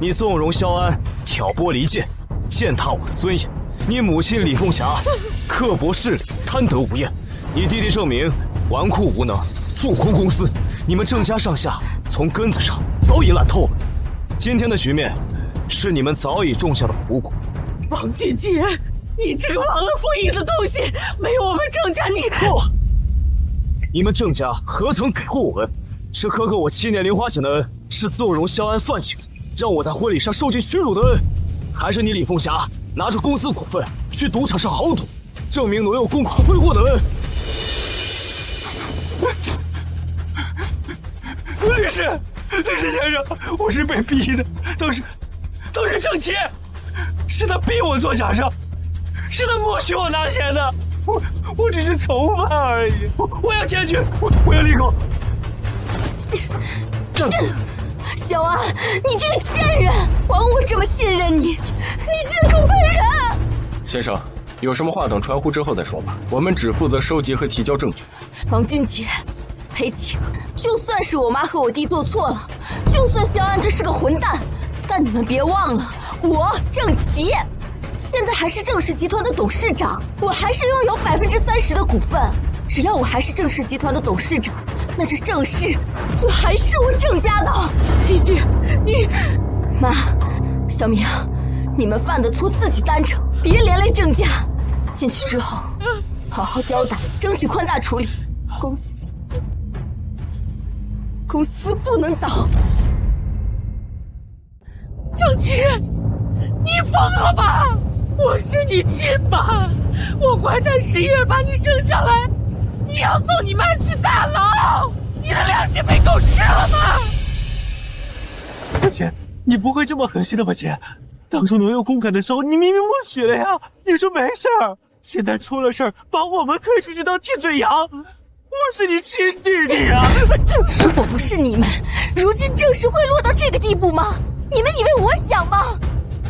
你纵容肖安，挑拨离间，践踏我的尊严。你母亲李凤霞刻薄势利，贪得无厌。你弟弟郑明纨绔无能，蛀空公司。你们郑家上下从根子上早已烂透了。今天的局面，是你们早已种下的苦果。王俊杰，你这个忘恩负义的东西，没有我们郑家你不，你们郑家何曾给过我恩？是苛刻我7年零花钱的恩，是纵容肖安算计，让我在婚礼上受尽屈辱的恩，还是你李凤霞拿着公司股份去赌场上豪赌，证明挪用公款挥霍的恩？律师先生，我是被逼的，都是郑琦，是他逼我做假账，是他默许我拿钱的，我只是从犯而已。我要检举，我要立功。小安，你这个贱人！枉我这么信任你，你血口喷人！先生，有什么话等传呼之后再说吧。我们只负责收集和提交证据。王俊杰，裴晴，就算是我妈和我弟做错了，就算肖安他是个混蛋，但你们别忘了，我郑琪现在还是郑氏集团的董事长，我还是拥有30%的股份。只要我还是郑氏集团的董事长，那这郑氏就还是我郑家的。琪琪，你妈，小明，你们犯的错自己担着，别连累郑家。进去之后，好好交代，争取宽大处理。公司不能倒。郑琪，你疯了吧？我是你亲妈，我怀胎10月把你生下来，你要送你妈去大牢，你的良心被狗吃了吗？姐，你不会这么狠心的吧？姐，当初农友公开的时候，你明明默许了呀，你说没事儿，现在出了事儿，把我们推出去当替罪羊，我是你亲弟弟啊！如果不是你们，如今郑氏会落到这个地步吗？你们以为我想吗？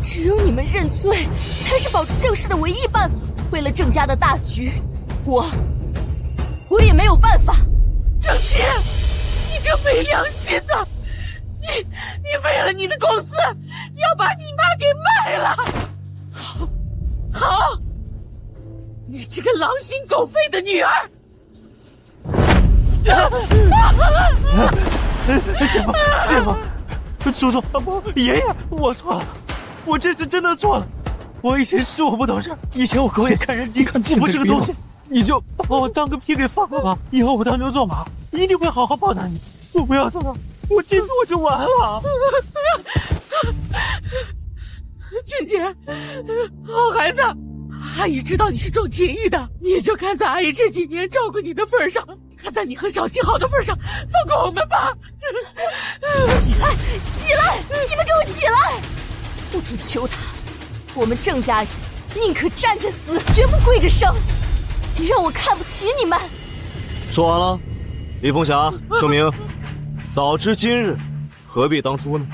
只有你们认罪，才是保住郑氏的唯一办法。为了郑家的大局，我也没有办法。郑琪，你个没良心的！你为了你的公司，要把你妈给卖了！好，你这个狼心狗肺的女儿！姐夫，叔叔，不，爷爷，我错了，我这次真的错了，我以前是我不懂事，以前我狗眼看人低，我不是个东西，你就把我当个屁给放了吧，以后我当牛做马，一定会好好报答你，我不要做了，我这次我就完了。俊杰，好孩子，阿姨知道你是重情义的，你就看在阿姨这几年照顾你的份上，看在你和小七好的份上，放过我们吧！起来，起来！你们给我起来！不准求他！我们郑家人宁可站着死，绝不跪着生。别让我看不起你们！说完了，李凤霞、郑明，早知今日，何必当初呢？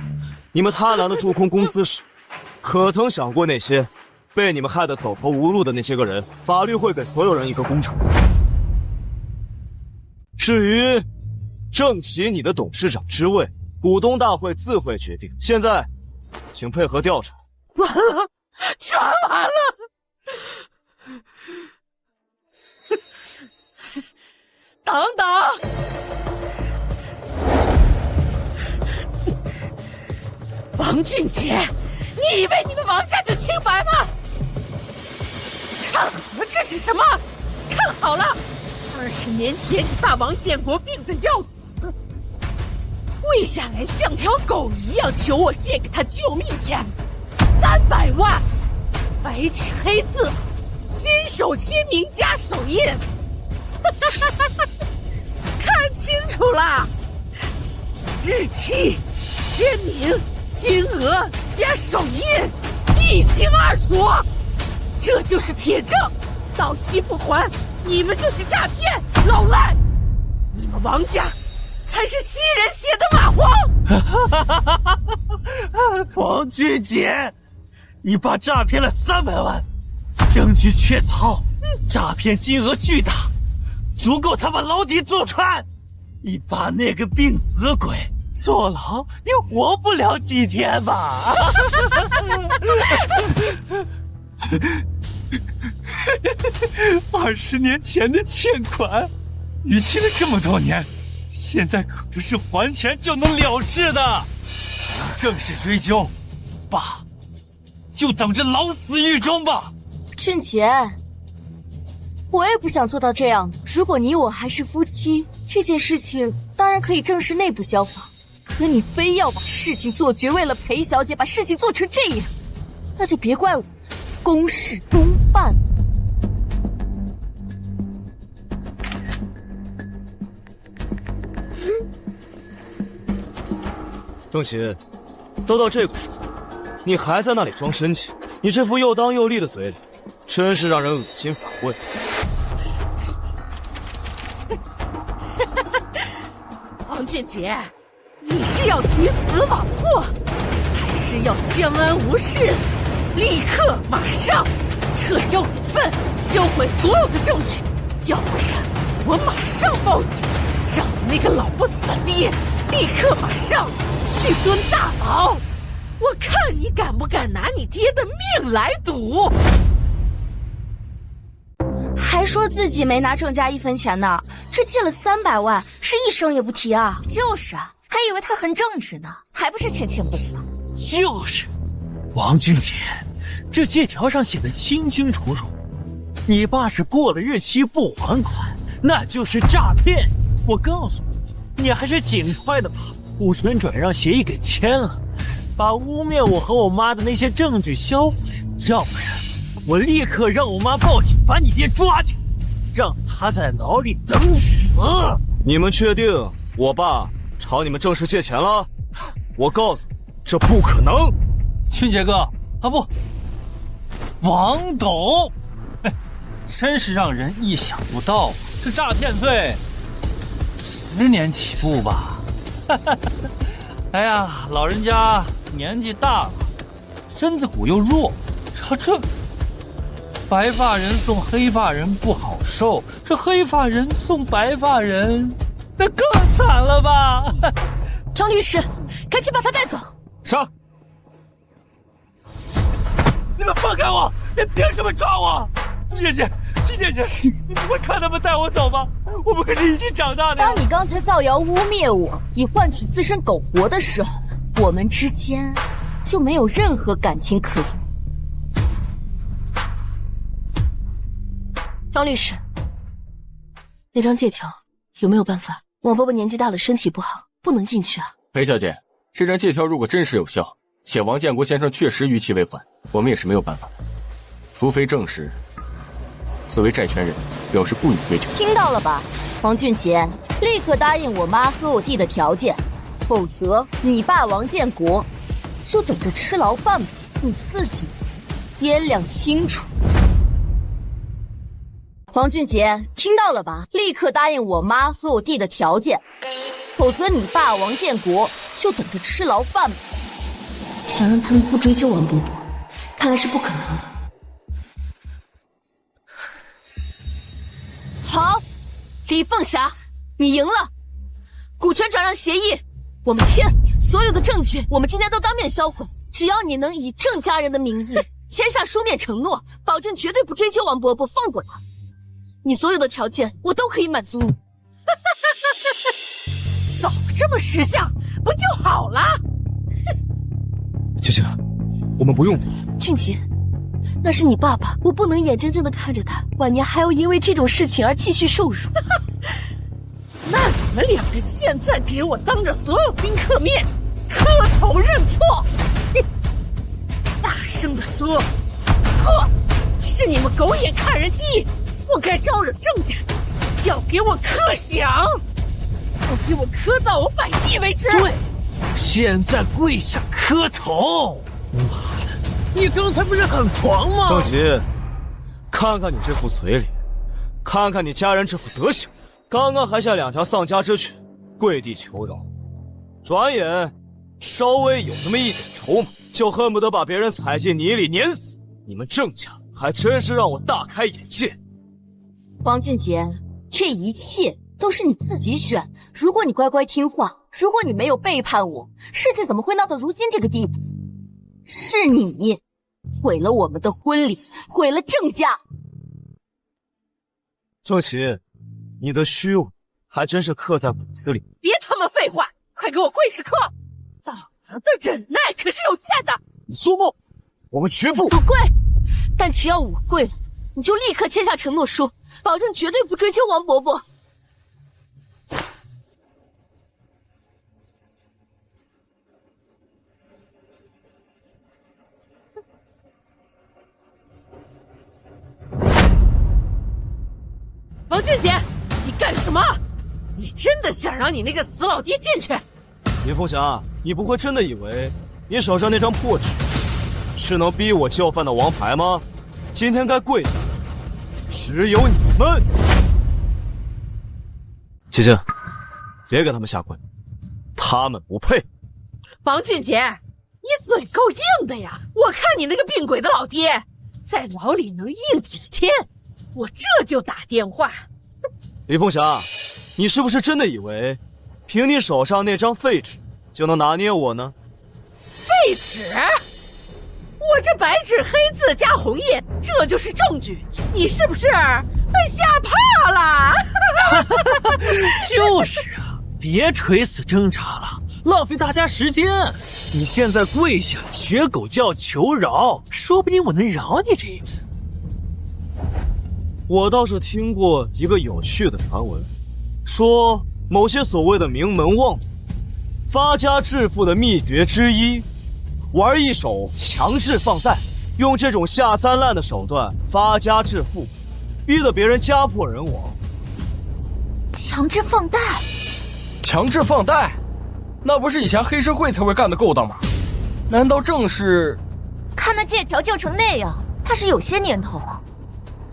你们贪婪的贮空公司时，可曾想过那些被你们害得走投无路的那些个人？法律会给所有人一个公正。至于郑琪你的董事长之位，股东大会自会决定。现在，请配合调查。完了，全完了！等等，王俊杰，你以为你们王家就清白吗？看好了，这是什么？看好了，20年前你爸王建国病得要死，跪下来像条狗一样求我借给他救命钱，300万，白纸黑字，亲手签名加手印。看清楚了，日期、签名、金额加手印，一清二楚，这就是铁证。到期不还，你们就是诈骗老赖，你们王家才是新人写的蚂蟥。王俊杰，你爸诈骗了300万，证据确凿，诈骗金额巨大，足够他把牢底坐穿。你把那个病死鬼坐牢，也活不了几天吧？20年前的欠款，逾期了这么多年，现在可不是还钱就能了事的。只要正式追究，爸，就等着老死狱中吧。俊杰，我也不想做到这样的。如果你我还是夫妻，这件事情当然可以正式内部消化。可你非要把事情做绝，为了裴小姐把事情做成这样，那就别怪我公事公办。郑琪，都到这个时候，你还在那里装深情，你这副又当又立的嘴脸，真是让人恶心反胃。俊杰，你是要鱼死网破，还是要相安无事？立刻马上撤销股份，销毁所有的证据，要不然我马上报警，让你那个老不死的爹立刻马上去蹲大牢。我看你敢不敢拿你爹的命来赌！还说自己没拿郑家1分钱呢，这借了300万，是一声也不提啊！就是啊，还以为他很正直呢，还不是欠不理吗？就是，王俊杰，这借条上写的清清楚楚，你爸是过了日期不还款，那就是诈骗。我告诉你，你还是尽快的把股权转让协议给签了，把污蔑我和我妈的那些证据销毁，要不然我立刻让我妈报警，把你爹抓起来，让他在牢里等死。你们确定我爸朝你们正式借钱了？我告诉你，这不可能。俊杰哥啊，不，王董，哎，真是让人意想不到啊！这诈骗罪10年起步吧？哎呀，老人家年纪大了，身子骨又弱，这白发人送黑发人不好受，这黑发人送白发人，那更惨了吧？张律师，赶紧把他带走。上！你们放开我！你凭什么抓我？季姐，你不会看他们带我走吗？我们可是一起长大的。当你刚才造谣污蔑我，以换取自身苟活的时候，我们之间就没有任何感情可言。张律师，那张借条有没有办法？王伯伯年纪大了，身体不好，不能进去啊。裴小姐，这张借条如果真实有效，且王建国先生确实逾期未还，我们也是没有办法的，除非证实作为债权人表示故意追求。听到了吧，王俊杰，立刻答应我妈和我弟的条件，否则你爸王建国就等着吃牢饭吧。你自己掂量清楚。王俊杰，听到了吧？立刻答应我妈和我弟的条件，否则你爸王建国就等着吃牢饭吧。想让他们不追究王伯伯，看来是不可能了。好，李凤霞，你赢了，股权转让协议我们签，所有的证据我们今天都当面销毁，只要你能以郑家人的名义签下书面承诺，保证绝对不追究王伯伯，放过他，你所有的条件我都可以满足你。早这么识相不就好了？姐姐，我们不用。俊杰，那是你爸爸，我不能眼睁睁地看着他晚年还要因为这种事情而继续受辱。那你们两个现在给我当着所有宾客面磕头认错，大声地说，错，是你们狗眼看人低，不该招惹郑家，要给我磕响，要给我磕到我满意为止。对，现在跪下磕头！妈的，你刚才不是很狂吗？郑吉，看看你这副嘴脸，看看你家人这副德行，刚刚还像2条丧家之犬，跪地求饶，转眼稍微有那么一点筹码，就恨不得把别人踩进泥里碾死。你们郑家还真是让我大开眼界。王俊杰，这一切都是你自己选。如果你乖乖听话，如果你没有背叛我，事情怎么会闹到如今这个地步？是你毁了我们的婚礼，毁了郑家。郑琪，你的虚伪还真是刻在骨子里。别他妈废话，快给我跪下磕！老娘的忍耐可是有限的。你做梦！我们绝不我跪，但只要我跪了，你就立刻签下承诺书，保证绝对不追究王伯伯。王俊杰，你干什么？你真的想让你那个死老爹进去？林凤霞，你不会真的以为你手上那张破纸是能逼我就范的王牌吗？今天该跪下的只有你们。姐姐，别给他们下跪，他们不配。王俊杰，你嘴够硬的呀！我看你那个病鬼的老爹，在牢里能硬几天，我这就打电话。李凤霞，你是不是真的以为，凭你手上那张废纸就能拿捏我呢？废纸？我这白纸黑字加红印，这就是证据。你是不是被吓怕了？就是啊，别垂死挣扎了，浪费大家时间。你现在跪下学狗叫求饶，说不定我能饶你这一次。我倒是听过一个有趣的传闻，说某些所谓的名门望族发家致富的秘诀之一，玩一手强制放贷，用这种下三滥的手段发家致富，逼得别人家破人亡。强制放贷？强制放贷？那不是以前黑社会才会干的勾当吗？难道正是？看那借条旧成那样，怕是有些年头了。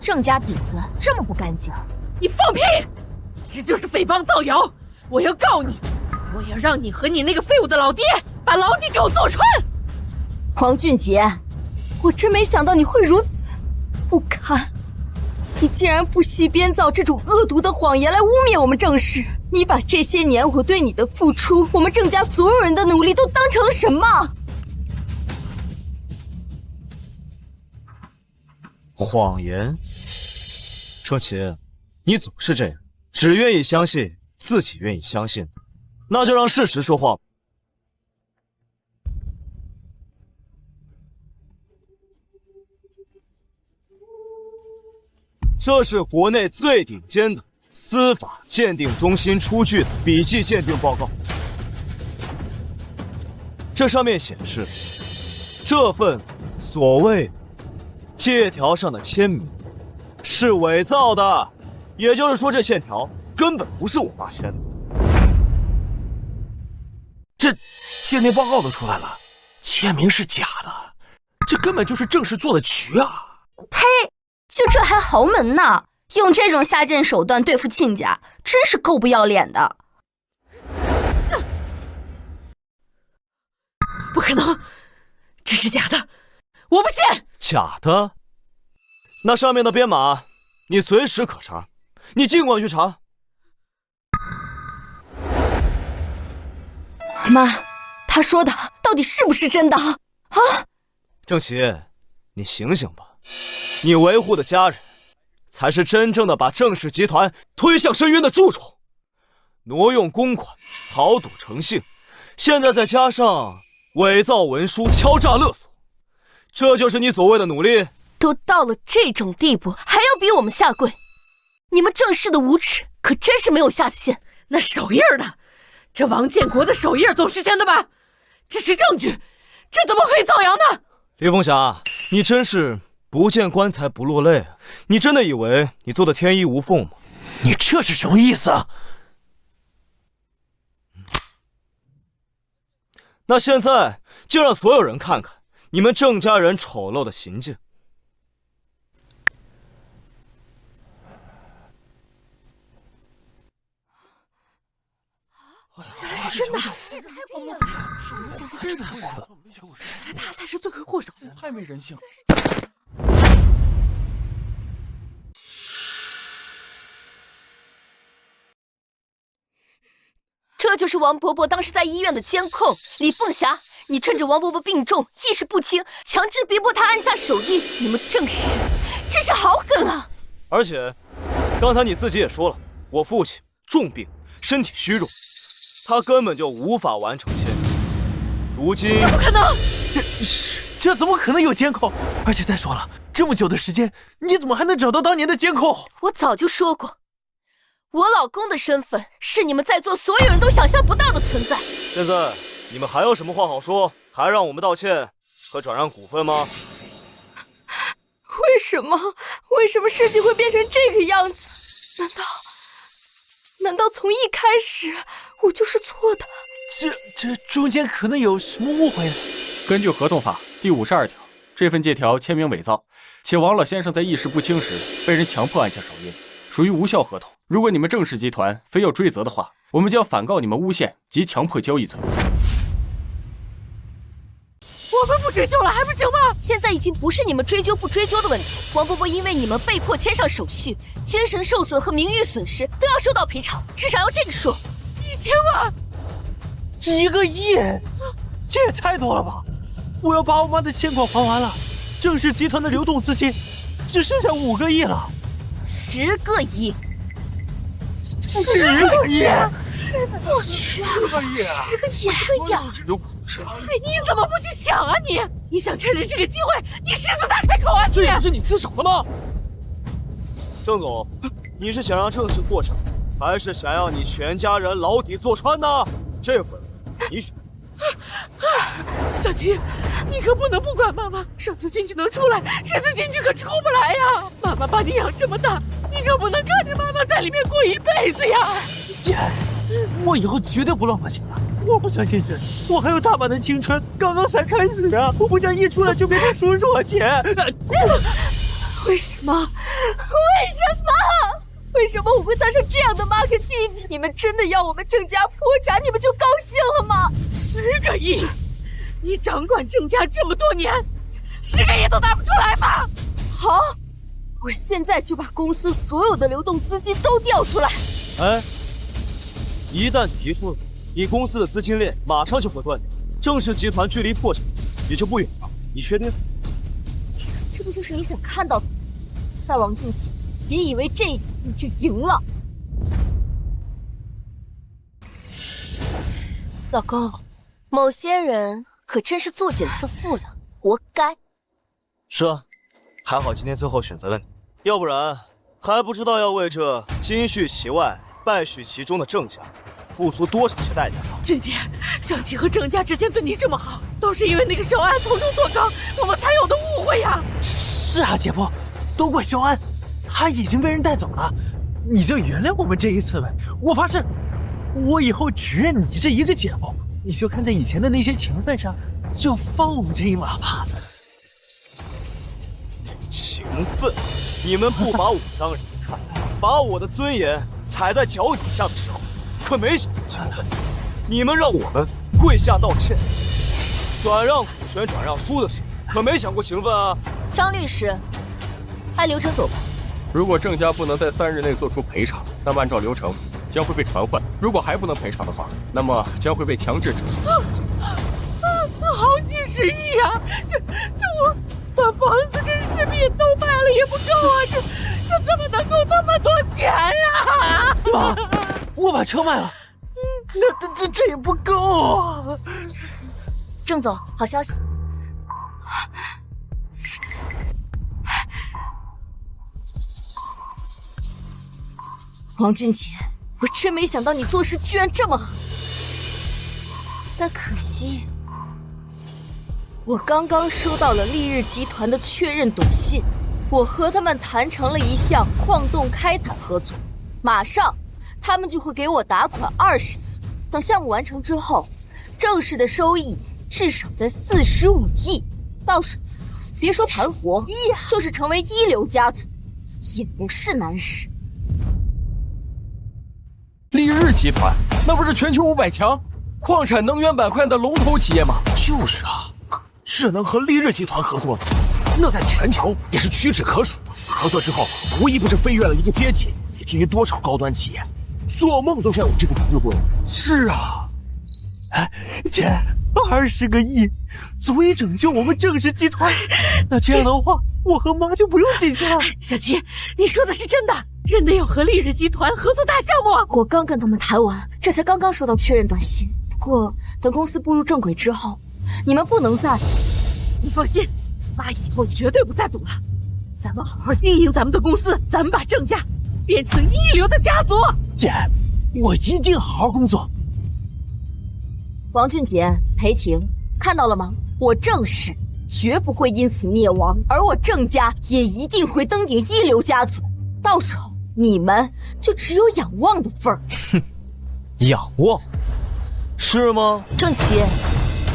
郑家底子这么不干净，你放屁！这就是诽谤造谣！我要告你！我要让你和你那个废物的老爹把牢底给我坐穿！黄俊杰，我真没想到你会如此不堪！你竟然不惜编造这种恶毒的谎言来污蔑我们郑氏！你把这些年我对你的付出，我们郑家所有人的努力都当成了什么？谎言？郑琪，你总是这样，只愿意相信自己愿意相信的，那就让事实说话吧。这是国内最顶尖的司法鉴定中心出具的笔迹鉴定报告。这上面显示，这份所谓借条上的签名是伪造的，也就是说，这欠条根本不是我爸签的。这鉴定报告都出来了，签名是假的，这根本就是郑氏做的局啊！呸！就这还豪门呢？用这种下贱手段对付亲家，真是够不要脸的！不可能，这是假的，我不信！假的？那上面的编码，你随时可查，你尽管去查。妈，他说的到底是不是真的啊？郑琪，你醒醒吧，你维护的家人才是真正的把郑氏集团推向深渊的蛀虫，挪用公款，豪赌成性，现在再加上伪造文书，敲诈勒索，这就是你所谓的努力？都到了这种地步，还要逼我们下跪？你们郑氏的无耻可真是没有下限。那手印呢？这王建国的手印总是真的吧？这是证据，这怎么可以造谣呢？李凤霞，你真是不见棺材不落泪啊！你真的以为你做的天衣无缝吗？你这是什么意思啊？那现在就让所有人看看你们郑家人丑陋的行径。真的，太过分了！真的是，原来他才是罪魁祸首，太没人性了。这就是王伯伯当时在医院的监控。李凤霞，你趁着王伯伯病重、意识不清，强制逼迫他按下手印。你们郑氏真是好狠啊！而且，刚才你自己也说了，我父亲重病，身体虚弱，他根本就无法完成签约。如今，不可能！这怎么可能有监控？而且再说了，这么久的时间，你怎么还能找到当年的监控？我早就说过，我老公的身份是你们在座所有人都想象不到的存在。现在你们还有什么话好说？还让我们道歉和转让股份吗？为什么？为什么事情会变成这个样子？难道从一开始我就是错的？这中间可能有什么误会呢？根据合同法第52条，这份借条签名伪造，且王老先生在意识不清时被人强迫按下手印，属于无效合同，如果你们郑氏集团非要追责的话，我们就要反告你们诬陷及强迫交易罪。我们不追究了还不行吗？现在已经不是你们追究不追究的问题，王伯伯因为你们被迫签上手续，精神受损和名誉损失都要受到赔偿，至少要这个数1000万。1个亿，这也太多了吧！我要把我妈的欠款还完了，郑氏集团的流动资金只剩下5个亿了。10个亿，10个亿！我去，10个亿！对呀，你怎么不去想啊你？你想趁着这个机会，你狮子大开口啊你！这不是你自首的吗？郑总，你是想让郑氏破产，还是想要你全家人牢底坐穿呢？这回你选。小七，你可不能不管妈妈，上次进去能出来，这次进去可出不来呀！妈妈把你养这么大，你可不能看着妈妈在里面过一辈子呀！姐，我以后绝对不乱花钱了。我不相信这，我还有大把的青春刚刚才开始啊！我不想一出来就变成叔叔啊，姐！为什么？为什么我会当上这样的妈跟弟弟？你们真的要我们郑家破产，你们就高兴了吗？10个亿，你掌管郑家这么多年，10个亿都拿不出来吗？好，我现在就把公司所有的流动资金都调出来。哎，一旦提出了，你公司的资金链马上就会断掉，郑氏集团距离破产也就不远了。你确定？这不就是你想看到的？大王俊杰，别以为这样你就赢了。老公，某些人可真是作茧自缚了，活该。是啊，还好今天最后选择了你，要不然还不知道要为这金絮其外败絮其中的郑家付出多少些代价。俊杰，小七和郑家之前对你这么好，都是因为那个小安从中作梗，我们才有的误会呀。是啊，姐夫，都怪小安，他已经被人带走了，你就原谅我们这一次呗。我发誓，我以后只认你这一个姐夫，你就看在以前的那些情分上，就放我们这一马吧。情分？你们不把我当人看，把我的尊严踩在脚底下的时候，可没想过情分。你们让我们跪下道歉，转让股权转让书的时候，可没想过情分啊！张律师，按流程走吧。如果郑家不能在3日内做出赔偿，那么按照流程将会被传唤；如果还不能赔偿的话，那么将会被强制执行。好几10亿啊！这我把房子跟饰品都卖了也不够啊！这怎么能够那么多钱啊？妈，我把车卖了，那这也不够啊！郑总，好消息。王俊杰，我真没想到你做事居然这么好，但可惜，我刚刚收到了丽日集团的确认短信，我和他们谈成了一项矿洞开采合作，马上他们就会给我打款20亿，等项目完成之后，郑氏的收益至少在45亿，到时别说盘活，就是成为一流家族，也不是难事。丽日集团那不是全球500强矿产能源板块的龙头企业吗？就是啊，这能和丽日集团合作的，那在全球也是屈指可数。合作之后，无疑不是飞跃了一个阶级，以至于多少高端企业做梦都想有这个机会。是啊，姐，20个亿足以拯救我们郑氏集团。那这样的话，我和妈就不用进去了。小七，你说的是真的？真的要和丽日集团合作大项目？我刚跟他们谈完，这才刚刚收到确认短信。不过等公司步入正轨之后，你们不能再……你放心，妈以后绝对不再赌了。咱们好好经营咱们的公司，咱们把郑家变成一流的家族。姐，我一定好好工作。王俊杰、裴晴，看到了吗？我郑氏绝不会因此灭亡，而我郑家也一定会登顶一流家族。到时候你们就只有仰望的份儿。哼，仰望？是吗？郑琪，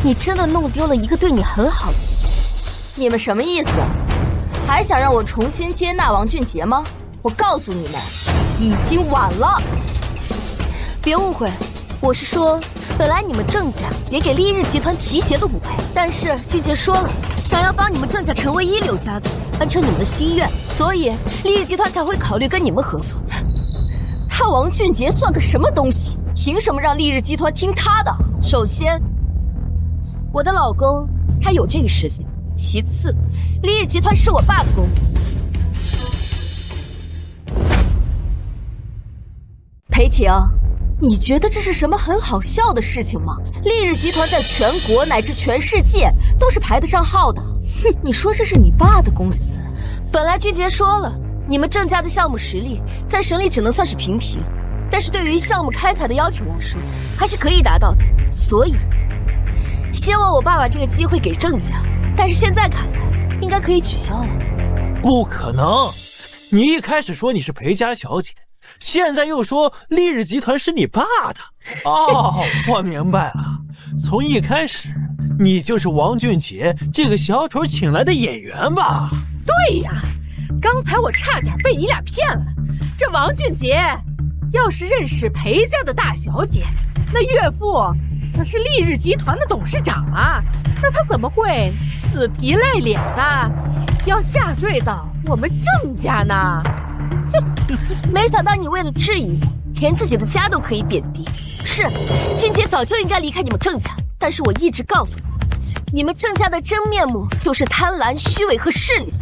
你真的弄丢了一个对你很好的人。你们什么意思？还想让我重新接纳王俊杰吗？我告诉你们，已经晚了。别误会，我是说，本来你们郑家也给丽日集团提携的5倍，但是俊杰说了，想要帮你们郑家成为一流家族，完成你们的心愿，所以丽日集团才会考虑跟你们合作。他王俊杰算个什么东西？凭什么让丽日集团听他的？首先，我的老公他有这个实力的。其次，丽日集团是我爸的公司。裴晴，你觉得这是什么很好笑的事情吗？丽日集团在全国乃至全世界都是排得上号的。哼，你说这是你爸的公司？本来俊杰说了，你们郑家的项目实力在省里只能算是平平，但是对于项目开采的要求来说，还是可以达到的。所以，希望我爸把这个机会给郑家。但是现在看来，应该可以取消了。不可能！你一开始说你是裴家小姐，现在又说丽日集团是你爸的。哦，我明白了，从一开始你就是王俊杰这个小丑请来的演员吧？对呀，刚才我差点被你俩骗了。这王俊杰要是认识裴家的大小姐，那岳父可是丽日集团的董事长啊，那他怎么会死皮赖脸的要下坠到我们郑家呢？没想到你为了质疑我，连自己的家都可以贬低。是，俊杰早就应该离开你们郑家，但是我一直告诉你们郑家的真面目就是贪婪、虚伪和势力。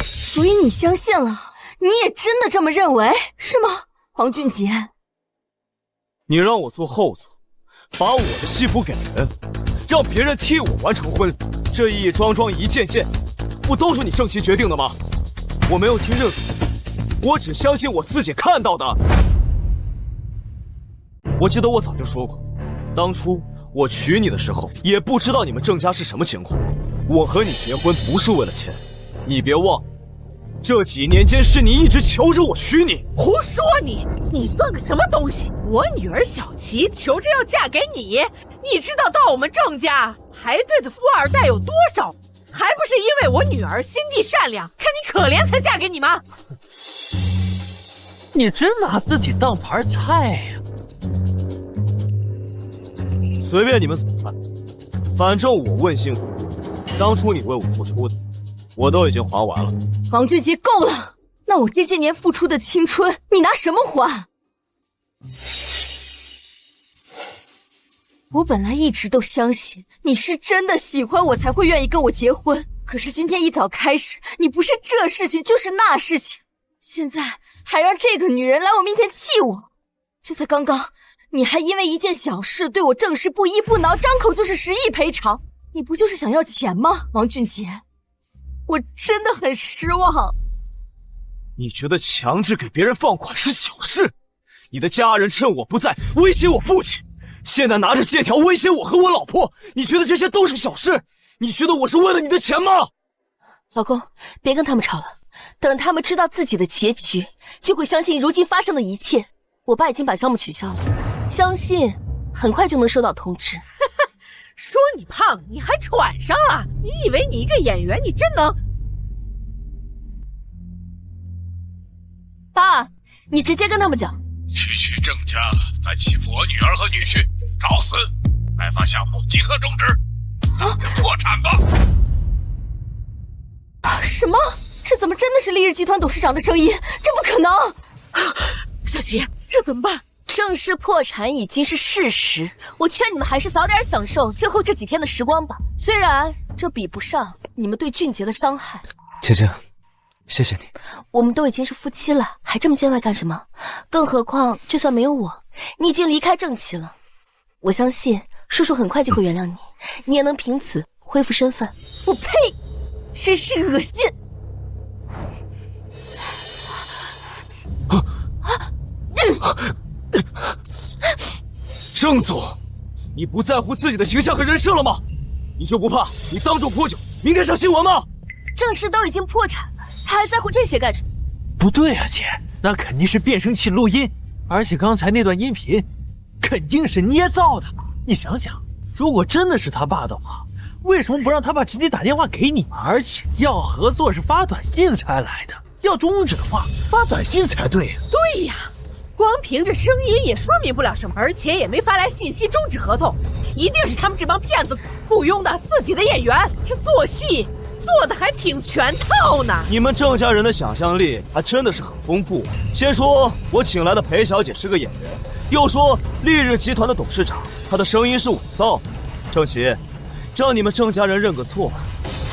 所以你相信了？你也真的这么认为是吗，王俊杰？你让我做后座，把我的戏服给人，让别人替我完成婚礼，这一桩桩一件件，不都是你郑琦决定的吗？我没有听任何，我只相信我自己看到的。我记得我早就说过，当初我娶你的时候，也不知道你们郑家是什么情况。我和你结婚不是为了钱，你别忘，这几年间是你一直求着我娶你。胡说你算个什么东西？我女儿小琪求着要嫁给你，你知道到我们郑家排队的富二代有多少？还不是因为我女儿心地善良，看你可怜才嫁给你吗？你真拿自己当盘菜呀！随便你们怎么办，反正我问心无愧，当初你为我付出的，我都已经还完了。王俊杰，够了！那我这些年付出的青春，你拿什么还？我本来一直都相信你是真的喜欢我才会愿意跟我结婚，可是今天一早开始，你不是这事情就是那事情，现在还让这个女人来我面前气我。就在刚刚，你还因为一件小事对我郑氏不依不挠，张口就是10亿赔偿，你不就是想要钱吗，王俊杰？我真的很失望。你觉得强制给别人放款是小事？你的家人趁我不在威胁我父亲，现在拿着借条威胁我和我老婆，你觉得这些都是小事？你觉得我是为了你的钱吗？老公，别跟他们吵了，等他们知道自己的结局，就会相信如今发生的一切。我爸已经把项目取消了，相信很快就能收到通知。说你胖，你还喘上了？你以为你一个演员，你真能？爸，你直接跟他们讲。区郑家敢欺负我女儿和女婿，找死！开发项目即刻终止，咱们破产吧！什么？这怎么真的是丽日集团董事长的声音？这不可能！小琪，这怎么办？郑氏破产已经是事实，我劝你们还是早点享受最后这几天的时光吧。虽然这比不上你们对俊杰的伤害。姐姐，谢谢你。我们都已经是夫妻了，还这么见外干什么？更何况，就算没有我，你已经离开郑琦了。我相信叔叔很快就会原谅你，你也能凭此恢复身份。我呸！真是恶心！郑总，你不在乎自己的形象和人设了吗？你就不怕你当众泼酒，明天上新闻吗？郑氏都已经破产了，他还在乎这些干什么？不对啊，姐，那肯定是变声器录音，而且刚才那段音频肯定是捏造的。你想想，如果真的是他爸的话，为什么不让他爸直接打电话给你？而且要合作是发短信才来的，要终止的话，发短信才对。对呀，光凭着声音也说明不了什么，而且也没发来信息终止合同，一定是他们这帮骗子雇佣的自己的演员，这做戏做的还挺全套呢。你们郑家人的想象力还真的是很丰富。先说我请来的裴小姐是个演员，又说丽日集团的董事长他的声音是伪造的。郑琪，让你们郑家人认个错，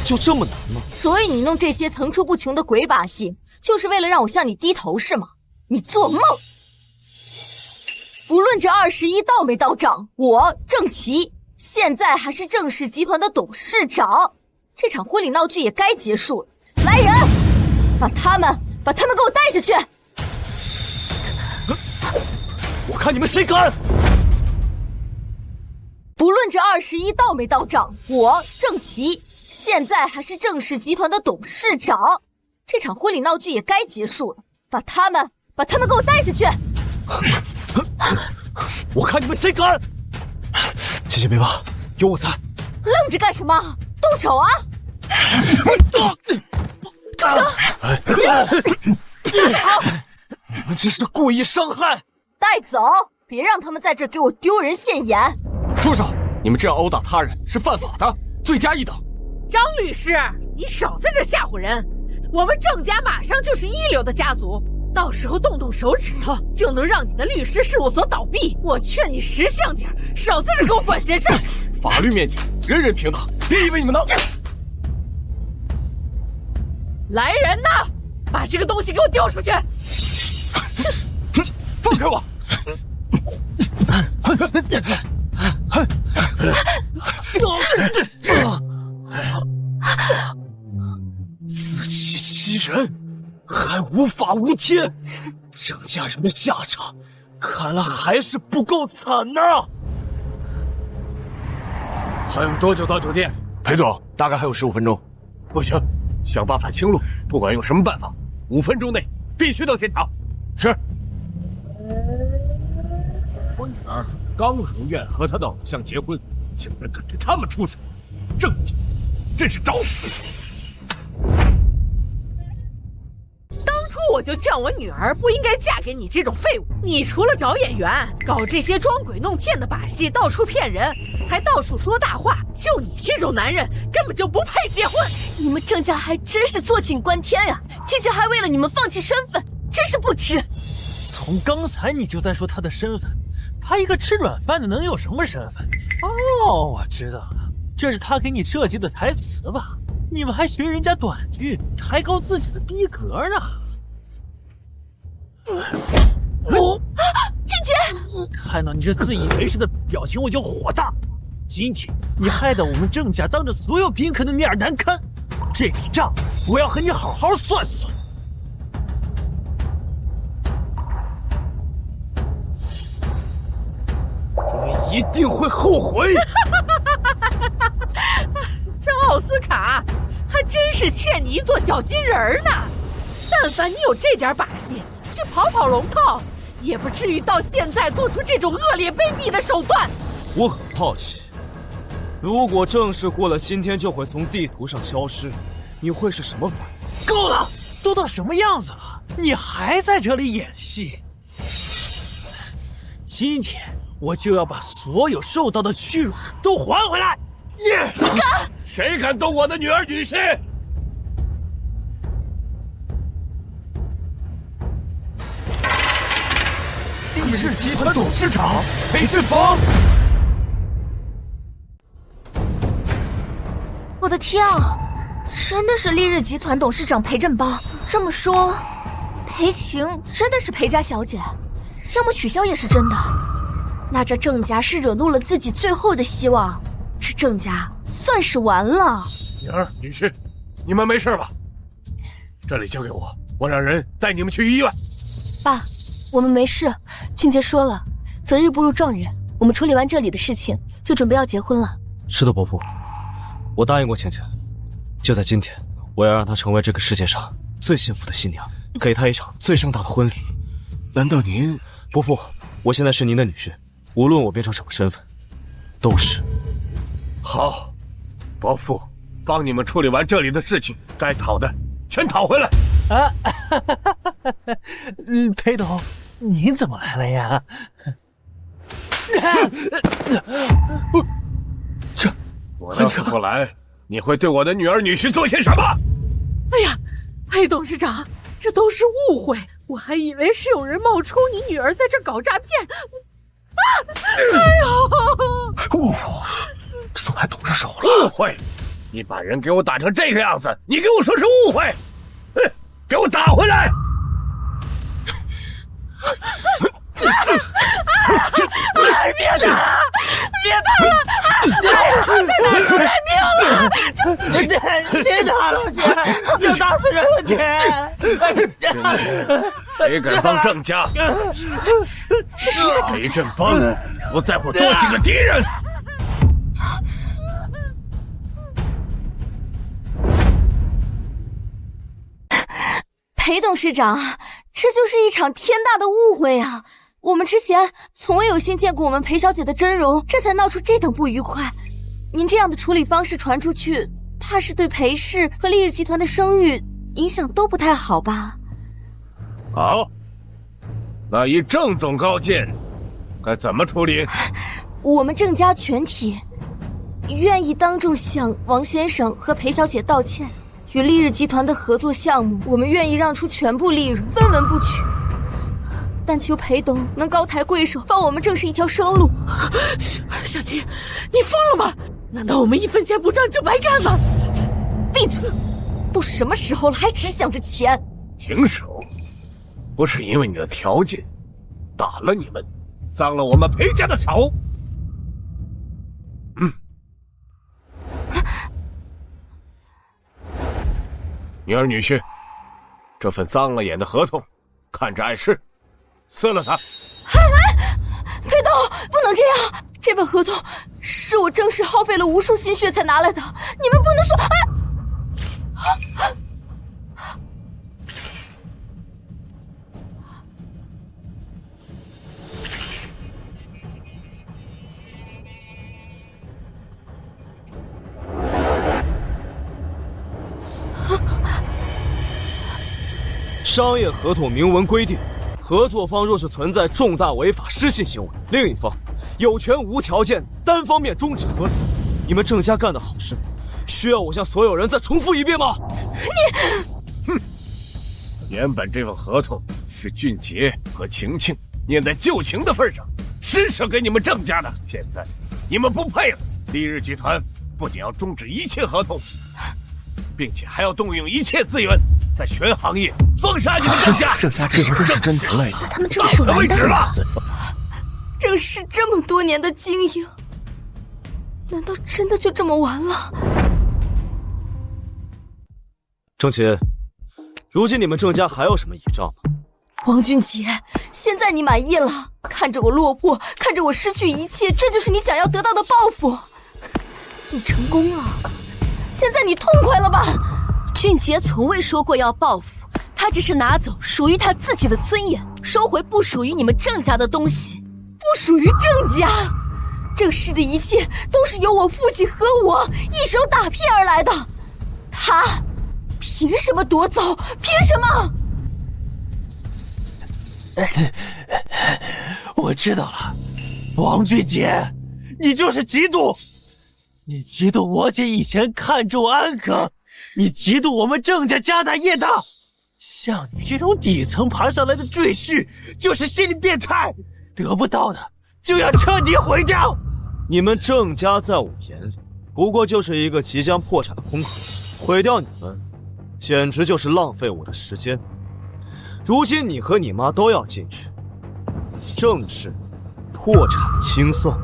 就这么难吗？所以你弄这些层出不穷的鬼把戏，就是为了让我向你低头是吗？你做梦！不论这21到没到账，我郑琪现在还是郑氏集团的董事长。这场婚礼闹剧也该结束了。来人，把他们给我带下去！我看你们谁敢！不论这21到没到账，我郑琪现在还是郑氏集团的董事长。这场婚礼闹剧也该结束了。把他们给我带下去！我看你们谁敢！姐姐别怕，有我在。愣着干什么？动手啊！住手！你们这是故意伤害！带走，别让他们在这给我丢人现眼！住手！你们这样殴打他人是犯法的，罪加一等。张律师，你少在这吓唬人！我们郑家马上就是一流的家族，到时候动动手指头就能让你的律师事务所倒闭。我劝你识相点，少在这给我管闲事！法律面前人人平等，别以为你们能……来人呐，把这个东西给我丢出去！放开我！自欺欺人，还无法无天，郑家人的下场看来还是不够惨呐！还有多久到酒店？裴总，大概还有15分钟。不行，想办法清路，不管用什么办法，5分钟内必须到现场。是。我女儿刚如愿和她的偶像结婚，竟然敢对他们出手，郑家真是找死！当初我就劝我女儿不应该嫁给你这种废物。你除了找演员，搞这些装鬼弄骗的把戏，到处骗人，还到处说大话，就你这种男人根本就不配结婚。你们郑家还真是坐井观天呀！俊杰还为了你们放弃身份，真是不值。从刚才你就在说他的身份，他一个吃软饭的能有什么身份？哦，我知道了，这是他给你设计的台词吧？你们还学人家短剧，抬高自己的逼格呢。俊杰，看到你这自以为是的表情，我就火大。今天你害得我们郑家当着所有宾客的面难堪，这笔账我要和你好好算算。你们一定会后悔！这奥斯卡还真是欠你一座小金人呢。但凡你有这点把戏，去跑跑龙套，也不至于到现在做出这种恶劣卑鄙的手段。我很好奇，如果郑氏过了今天就会从地图上消失，你会是什么反应？够了，都到什么样子了，你还在这里演戏？今天我就要把所有受到的屈辱都还回来！你敢？谁敢动我的女儿女婿？丽日集团董事长裴志邦。我的天啊，真的是丽日集团董事长裴振邦。这么说，裴晴真的是裴家小姐，项目取消也是真的。那这郑家是惹怒了自己最后的希望，这郑家算是完了。女儿女婿，你们没事吧？这里交给我，我让人带你们去医院。爸，我们没事。俊杰说了，择日不如撞日，我们处理完这里的事情，就准备要结婚了。是的，伯父，我答应过倩倩，就在今天，我要让她成为这个世界上最幸福的新娘，给她一场最盛大的婚礼。难道您……伯父，我现在是您的女婿，无论我变成什么身份，都是。好，伯父，帮你们处理完这里的事情，该讨的全讨回来。啊，裴董，您怎么来了呀？我要是不来，你会对我的女儿女婿做些什么？哎呀，裴董事长，这都是误会，我还以为是有人冒充你女儿在这搞诈骗。哎呦！怎么还动着手了？误会！你把人给我打成这个样子，你给我说是误会？给我打回来！别打了！别打了！再打出人命了！别打了，姐，要打死人了，姐！谁敢帮郑家？裴振邦不在乎多几个敌人。裴董事长，这就是一场天大的误会啊！我们之前从未有幸见过我们裴小姐的真容，这才闹出这等不愉快。您这样的处理方式传出去，怕是对裴氏和丽日集团的声誉影响都不太好吧？好，那以郑总高见，该怎么处理？我们郑家全体愿意当众向王先生和裴小姐道歉。与丽日集团的合作项目，我们愿意让出全部利润，分文不取。但求裴董能高抬贵手，放我们郑氏一条生路。小七，你疯了吗？难道我们1分钱不赚就白干吗？闭嘴！都什么时候了，还只想着钱？停手！不是因为你的条件，打了你们，脏了我们裴家的手。女儿女婿，这份脏了眼的合同，看着碍事，撕了它。裴董，不能这样！这份合同是我郑氏耗费了无数心血才拿来的，你们不能说……商业合同明文规定，合作方若是存在重大违法失信行为，另一方有权无条件单方面终止合同。你们郑家干的好事，需要我向所有人再重复一遍吗？原本这份合同是俊杰和晴晴念在旧情的份上施舍给你们郑家的，现在你们不配了。丽日集团不仅要终止一切合同，并且还要动用一切资源，在全行业封杀你们郑家。郑家这回认识真情了，他们郑氏完蛋了。了。郑氏这么多年的经营，难道真的就这么完了？郑琪，如今你们郑家还有什么倚仗吗？王俊杰，现在你满意了？看着我落魄，看着我失去一切，这就是你想要得到的报复？你成功了，现在你痛快了吧？俊杰从未说过要报复，他只是拿走属于他自己的尊严，收回不属于你们郑家的东西。不属于郑家，郑氏的一切都是由我父亲和我一手打拼而来的，他凭什么夺走？凭什么？我知道了，王俊杰，你就是嫉妒，你嫉妒我姐以前看重安哥，你嫉妒我们郑家家大业大。像你这种底层爬上来的赘婿，就是心理变态，得不到的就要彻底毁掉。你们郑家在我眼里，不过就是一个即将破产的空壳，毁掉你们，简直就是浪费我的时间。如今你和你妈都要进去，郑氏破产清算，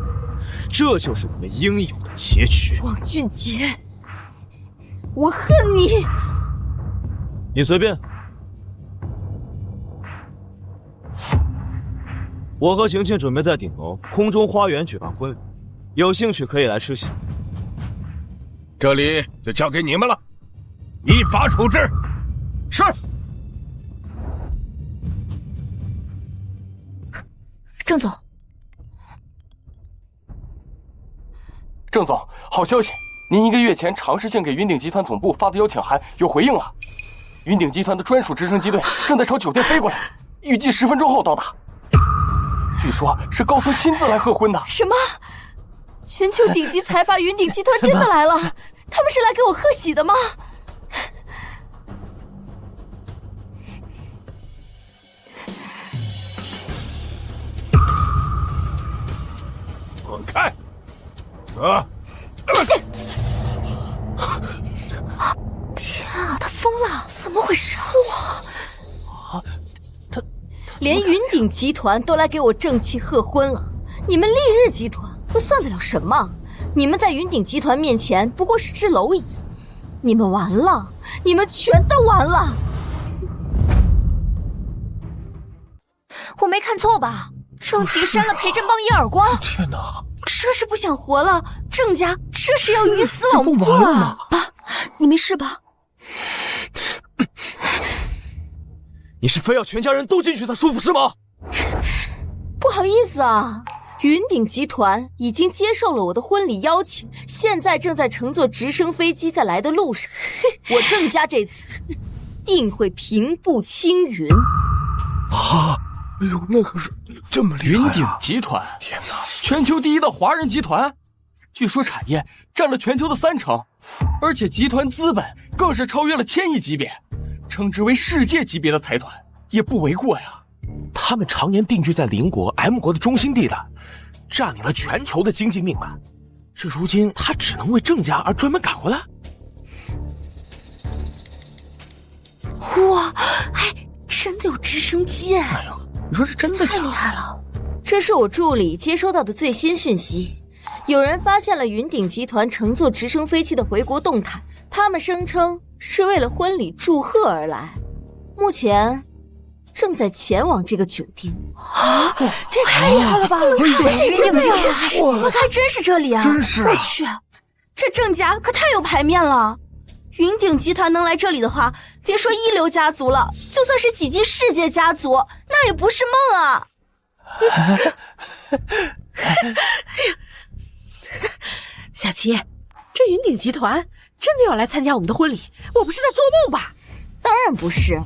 这就是我们应有的结局。王俊杰，我恨你！你随便。我和晴晴准备在顶楼空中花园举办婚礼，有兴趣可以来吃席。这里就交给你们了，依法处置。是。郑总，郑总，好消息！您1个月前尝试性给云鼎集团总部发的邀请函有回应了。云鼎集团的专属直升机队正在朝酒店飞过来，预计10分钟后到达。据说是高层亲自来贺婚的。什么？全球顶级财阀云鼎集团真的来了？他们是来给我贺喜的吗？滚开！走！天啊，他疯了！怎么回事？连云鼎集团都来给我正气贺婚了，你们丽日集团又算得了什么？你们在云鼎集团面前不过是只蝼蚁，你们完了，你们全都完了！我没看错吧？郑琦扇了裴振邦一耳光！天哪！这是不想活了，郑家这是要鱼死网破啊！爸，你没事吧？你是非要全家人都进去才舒服是吗？不好意思啊，云鼎集团已经接受了我的婚礼邀请，现在正在乘坐直升飞机在来的路上。我郑家这次定会平步青云。啊！哎呦，那可是这么厉害啊！云鼎集团，天哪，全球第一的华人集团，据说产业占了全球的30%，而且集团资本更是超越了1000亿级别，称之为世界级别的财团也不为过呀。他们常年定居在邻国 M 国的中心地带，占领了全球的经济命脉。这如今他只能为郑家而专门赶回来。哇，哎，真的有直升机哎！哎呦，你说这真的假的？太厉害了！这是我助理接收到的最新讯息，有人发现了云鼎集团乘坐直升飞机的回国动态，他们声称是为了婚礼祝贺而来，目前正在前往这个酒店。啊，这太厉害了吧！这是云鼎集团，我看真是这里啊！真是啊！我去，这郑家可太有排面了。云鼎集团能来这里的话，别说一流家族了，就算是几进世界家族，那也不是梦啊！小琪，这云鼎集团真的要来参加我们的婚礼？我不是在做梦吧？当然不是，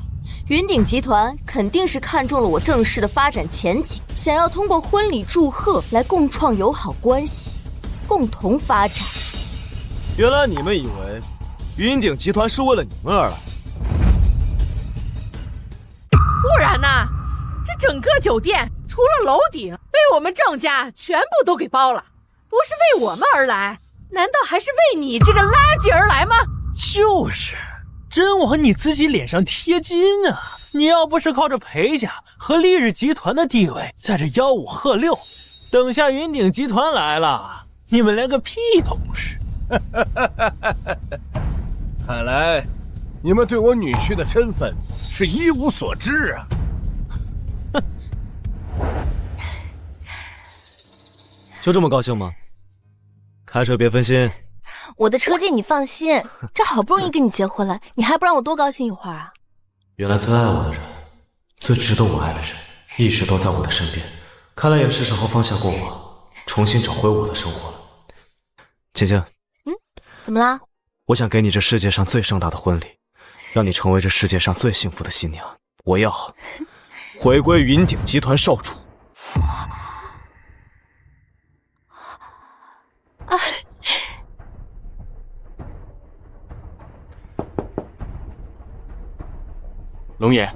云鼎集团肯定是看中了我郑氏的发展前景，想要通过婚礼祝贺来共创友好关系，共同发展。原来你们以为云鼎集团是为了你们而来？不然呢？这整个酒店除了楼顶被我们郑家全部都给包了，不是为我们而来，难道还是为你这个垃圾而来吗？就是，真往你自己脸上贴金啊！你要不是靠着裴家和丽日集团的地位在这吆五喝六，等下云鼎集团来了，你们连个屁都不是。看来你们对我女婿的身份是一无所知啊！就这么高兴吗？开车别分心。我的车技你放心，这好不容易跟你结婚了，你还不让我多高兴一会儿啊？原来最爱我的人，最值得我爱的人，一直都在我的身边。看来也是时候放下过往，重新找回我的生活了。晴晴，怎么啦？我想给你这世界上最盛大的婚礼，让你成为这世界上最幸福的新娘。我要回归云鼎集团少主。龙爷，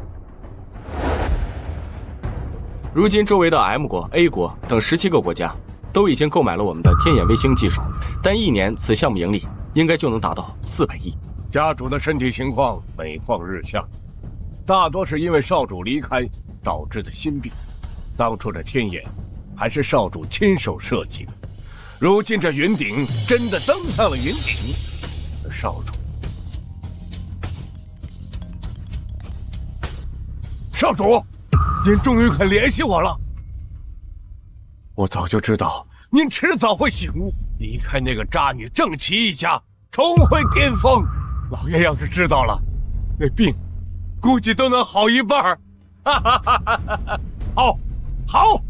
如今周围的 M 国、A 国等17个国家都已经购买了我们的天眼卫星技术，但1年此项目盈利应该就能达到400亿。家主的身体情况每况日下，大多是因为少主离开导致的心病。当初这天眼还是少主亲手设计的，如今这云鼎真的登上了云顶，少主，您终于肯联系我了。我早就知道您迟早会醒悟，离开那个渣女郑琦一家，重回巅峰。老爷要是知道了，那病估计都能好一半。好，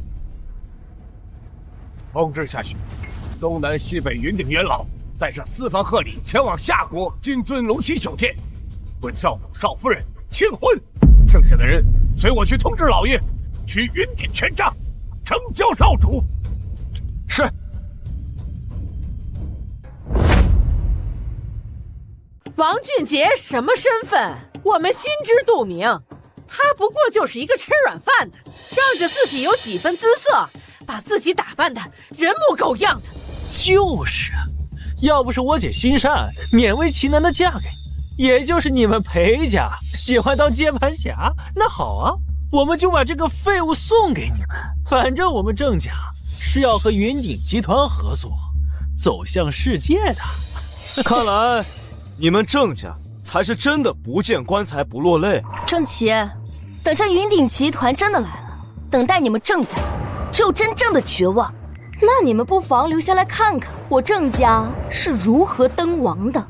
通知下去，东南西北云顶元老带上4房贺礼前往夏国君尊龙溪酒店，问少主、少夫人庆婚。剩下的人随我去通知老爷，去云顶权杖，成交少主。是。王俊杰什么身份？我们心知肚明，他不过就是一个吃软饭的，仗着自己有几分姿色，把自己打扮的人模狗样的。就是，要不是我姐心善，勉为其难的嫁给你，也就是你们裴家喜欢当接盘侠，那好啊，我们就把这个废物送给你们。反正我们郑家是要和云顶集团合作，走向世界的。看来你们郑家才是真的不见棺材不落泪。郑琪，等这云顶集团真的来了，等待你们郑家只有真正的绝望。那你们不妨留下来看看我郑家是如何登王的。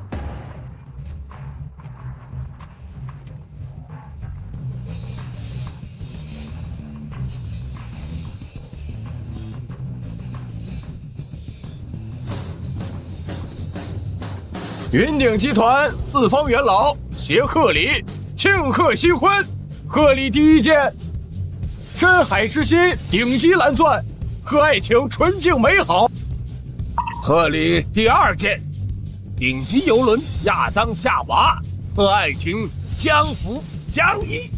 云顶集团四方元老携贺礼庆贺新婚。贺礼第一件，深海之心顶级蓝钻，贺爱情纯净美好。贺礼第二件，顶级游轮亚当夏娃，贺爱情江福江一。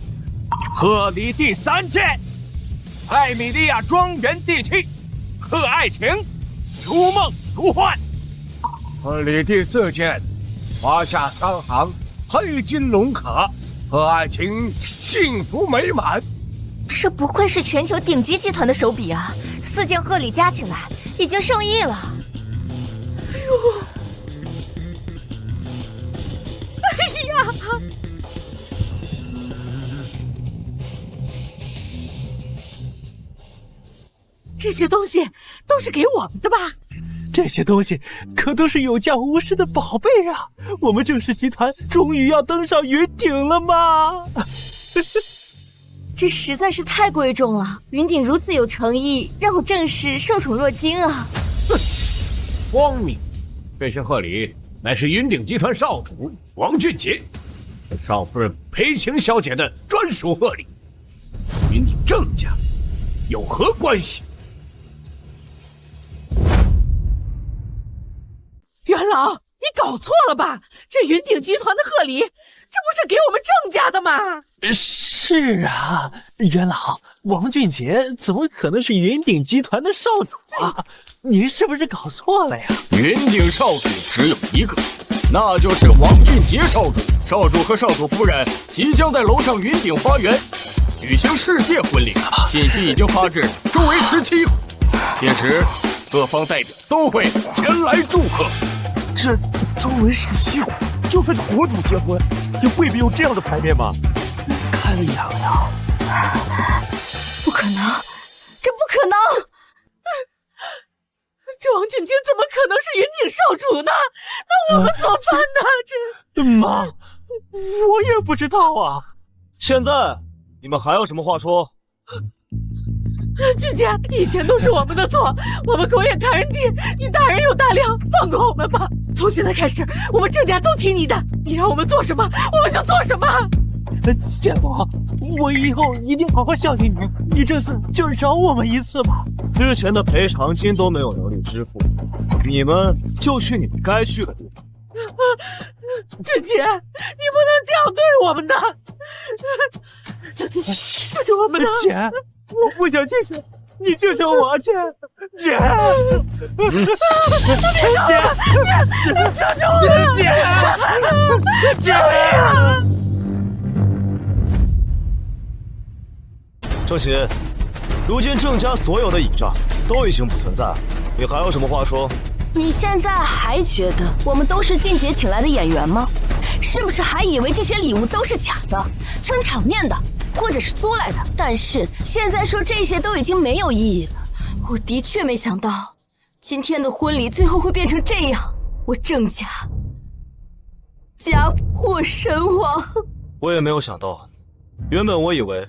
贺礼第三件，艾米莉亚庄园地契，贺爱情如梦如幻。贺礼第四件，华夏商行黑金龙卡，和爱情幸福美满。这不愧是全球顶级集团的手笔啊！4件贺礼加起来已经上亿了。哎呦！哎呀！这些东西都是给我们的吧？这些东西可都是有价无市的宝贝啊！我们郑氏集团终于要登上云顶了吗？这实在是太贵重了，云顶如此有诚意，让我郑氏受宠若惊啊！哼，荒谬！这些贺礼乃是云顶集团少主王俊杰和少夫人裴晴小姐的专属贺礼，云顶郑家有何关系？元老，你搞错了吧？这云顶集团的贺礼，这不是给我们郑家的吗？是啊，元老，王俊杰怎么可能是云顶集团的少主啊？您是不是搞错了呀？云顶少主只有一个，那就是王俊杰少主。少主和少主夫人即将在楼上云顶花园举行世界婚礼，信息已经发至周围17户，届时各方代表都会前来祝贺。这周围17户，就算是国主结婚，也未必有这样的排面吧？看样呀，不可能，这不可能！这王俊杰怎么可能是云顶少主呢？那我们怎么办呢？这妈，我也不知道啊。现在你们还有什么话说？俊杰，以前都是我们的错，我们狗眼看人低，你大人有大量，放过我们吧。从现在开始，我们郑家都听你的，你让我们做什么，我们就做什么。姐夫，我以后一定好好孝敬你，你这次就饶我们一次吧。之前的赔偿金都没有能力支付，你们就去你们该去的地方。俊杰，你不能这样对我们的，救救我们呐！姐，我不想进去，你救救我，姐，姐，姐，救救我，姐，姐。郑琪，如今郑家所有的倚仗都已经不存在了，你还有什么话说？你现在还觉得我们都是俊杰请来的演员吗？是不是还以为这些礼物都是假的，撑场面的，或者是租来的？但是现在说这些都已经没有意义了。我的确没想到，今天的婚礼最后会变成这样，我郑家家破人亡。我也没有想到，原本我以为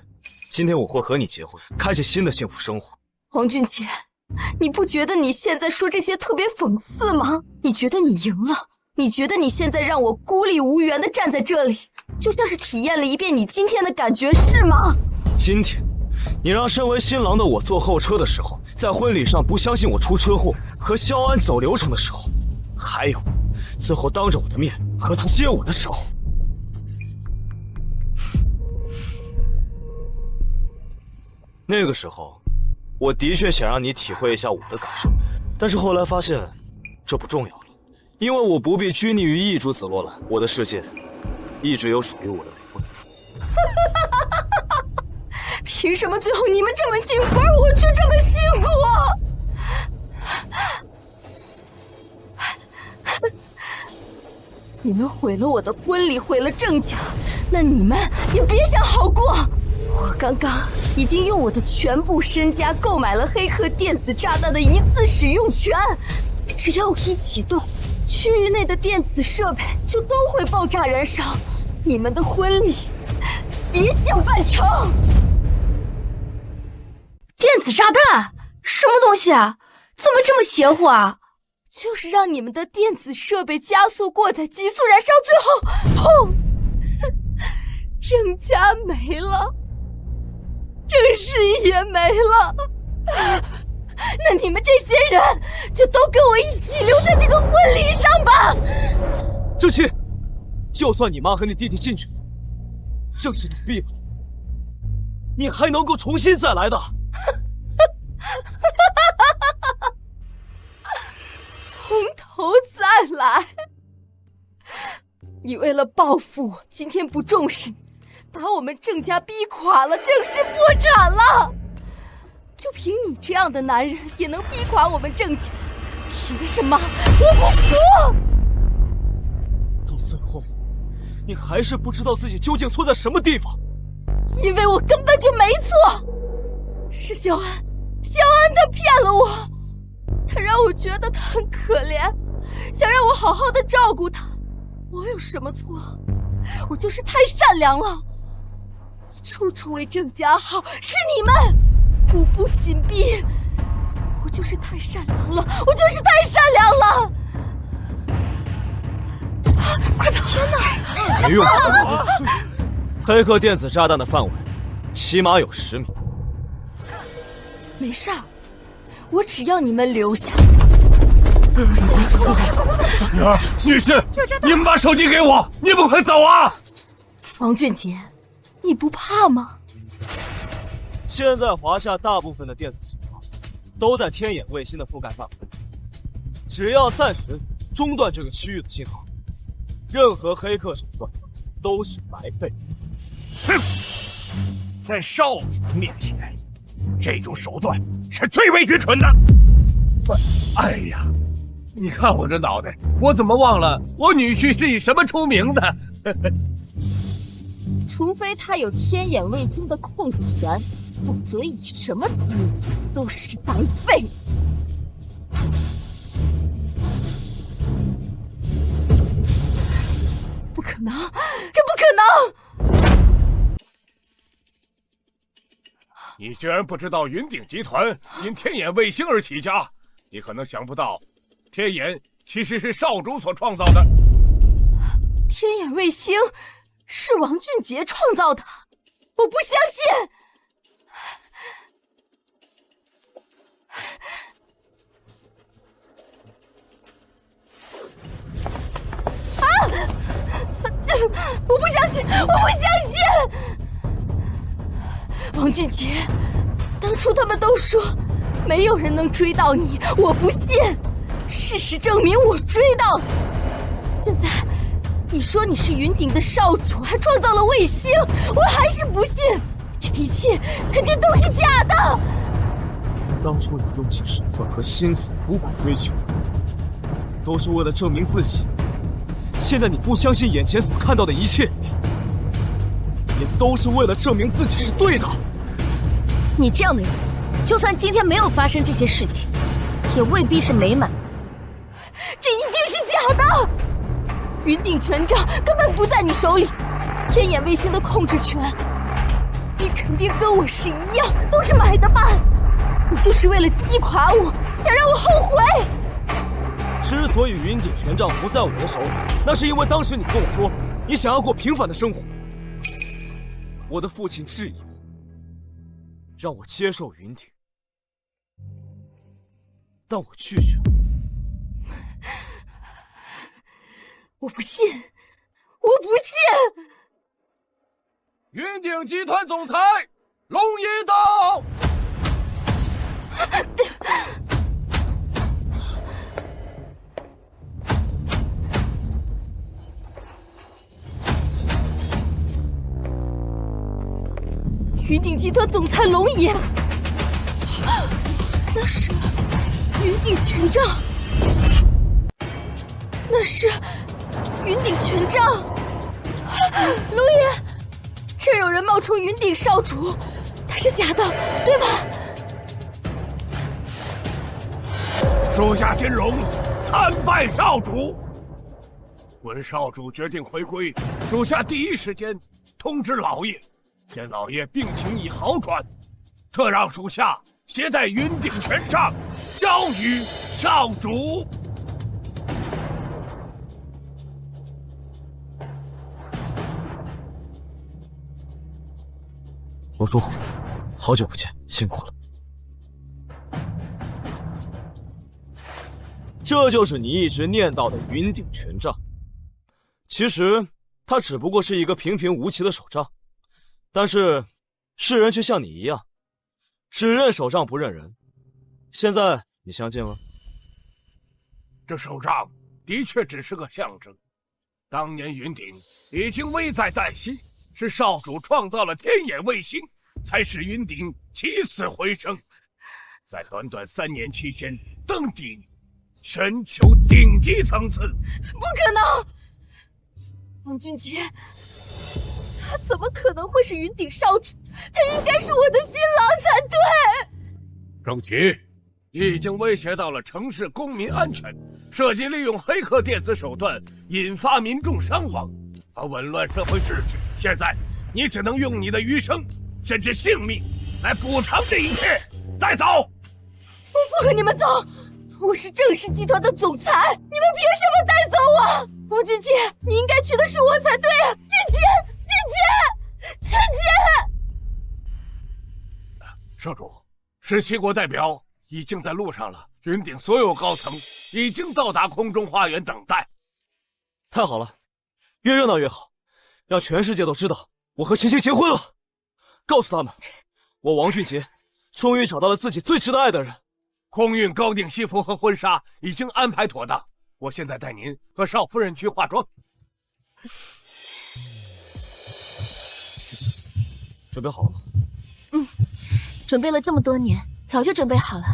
今天我会和你结婚，开启新的幸福生活。王俊杰，你不觉得你现在说这些特别讽刺吗？你觉得你赢了？你觉得你现在让我孤立无援的站在这里，就像是体验了一遍你今天的感觉，是吗？今天，你让身为新郎的我坐后车的时候，在婚礼上不相信我出车祸和萧安走流程的时候，还有最后当着我的面和他接我的时候。那个时候，我的确想让你体会一下我的感受，但是后来发现这不重要了，因为我不必拘泥于异族紫罗兰，我的世界一直有属于我的灵魂。凭什么最后你们这么幸福，而我却这么辛苦啊？你们毁了我的婚礼，毁了郑家，那你们也别想好过。我刚刚已经用我的全部身家购买了黑客电子炸弹的一次使用权，只要我一启动，区域内的电子设备就都会爆炸燃烧，你们的婚礼别想办成。电子炸弹？什么东西啊？怎么这么邪乎啊？就是让你们的电子设备加速过载，急速燃烧，最后，砰！郑家没了，郑氏也没了。那你们这些人就都跟我一起留在这个婚礼上吧。郑七，就算你妈和你弟弟进去了，郑氏倒闭了，你还能够重新再来的。从头再来。你为了报复我，今天不重视你，把我们郑家逼垮了，郑氏破产了。就凭你这样的男人也能逼垮我们郑家，凭什么？我不服！到最后，你还是不知道自己究竟错在什么地方。因为我根本就没错，是萧安他骗了我，他让我觉得他很可怜，想让我好好的照顾他。我有什么错？我就是太善良了，处处为郑家好，是你们步步紧逼，我就是太善良了，我就是太善良了。快走！天哪，没用。黑客电子炸弹的范围起码有10米。没事儿，我只要你们留下。女儿，女士，你们把手机给我，你们快走啊！王俊杰，你不怕吗？现在华夏大部分的电子信号都在天眼卫星的覆盖范围，只要暂时中断这个区域的信号，任何黑客手段都是白费。哼，在少主面前，这种手段是最为愚蠢的。哎呀，你看我这脑袋，我怎么忘了我女婿是以什么出名的？除非他有天眼卫星的控制权，否则以什么出名都是白费。不可能，这不可能！你居然不知道云鼎集团因天眼卫星而起家？你可能想不到，天眼其实是少主所创造的。天眼卫星是王俊杰创造的，我不相信！啊！我不相信！我不相信！王俊杰，当初他们都说没有人能追到你，我不信。事实证明我追到了。现在你说你是云鼎的少主，还创造了卫星，我还是不信。这一切肯定都是假的。当初你用尽手段和心思苦苦追求，都是为了证明自己。现在你不相信眼前所看到的一切，也都是为了证明自己是对的。你这样的人，就算今天没有发生这些事情，也未必是美满。这一定是假的！云鼎权杖根本不在你手里，天眼卫星的控制权，你肯定跟我是一样，都是买的吧？你就是为了击垮我，想让我后悔。之所以云鼎权杖不在我的手里，那是因为当时你跟我说，你想要过平凡的生活。我的父亲质疑我，让我接受云顶，但我拒绝了。我不信，我不信！云顶集团总裁龙一到。云顶集团总裁龙爷，那是云顶权杖，那是云顶权杖。龙爷，这有人冒充云顶少主，他是假的，对吧？属下金荣参拜少主。闻少主决定回归，属下第一时间通知老爷，见老爷病情已好转，特让属下携带云顶权杖交予少主。罗珠，好久不见，辛苦了。这就是你一直念叨的云顶权杖。其实它只不过是一个平平无奇的手杖，但是世人却像你一样，只认手杖不认人。现在你相信了？这手杖的确只是个象征，当年云顶已经危在旦夕，是少主创造了天眼卫星，才使云顶起死回生，在短短3年期间登顶全球顶级层次。不可能！王俊杰，他怎么可能会是云顶少主？他应该是我的新郎才对。荣吉，你已经威胁到了城市公民安全，涉及利用黑客电子手段引发民众伤亡和紊乱社会秩序。现在你只能用你的余生甚至性命来补偿这一切。带走！我不和你们走，我是郑氏集团的总裁，你们凭什么带走我？王俊杰，你应该娶的是我才对啊！俊杰！少主，17国代表已经在路上了，云顶所有高层已经到达空中花园等待。太好了，越热闹越好，让全世界都知道我和晴晴结婚了。告诉他们，我王俊杰终于找到了自己最值得爱的人。空运高定西服和婚纱已经安排妥当，我现在带您和少夫人去化妆。准备好了吗？准备了这么多年，早就准备好了。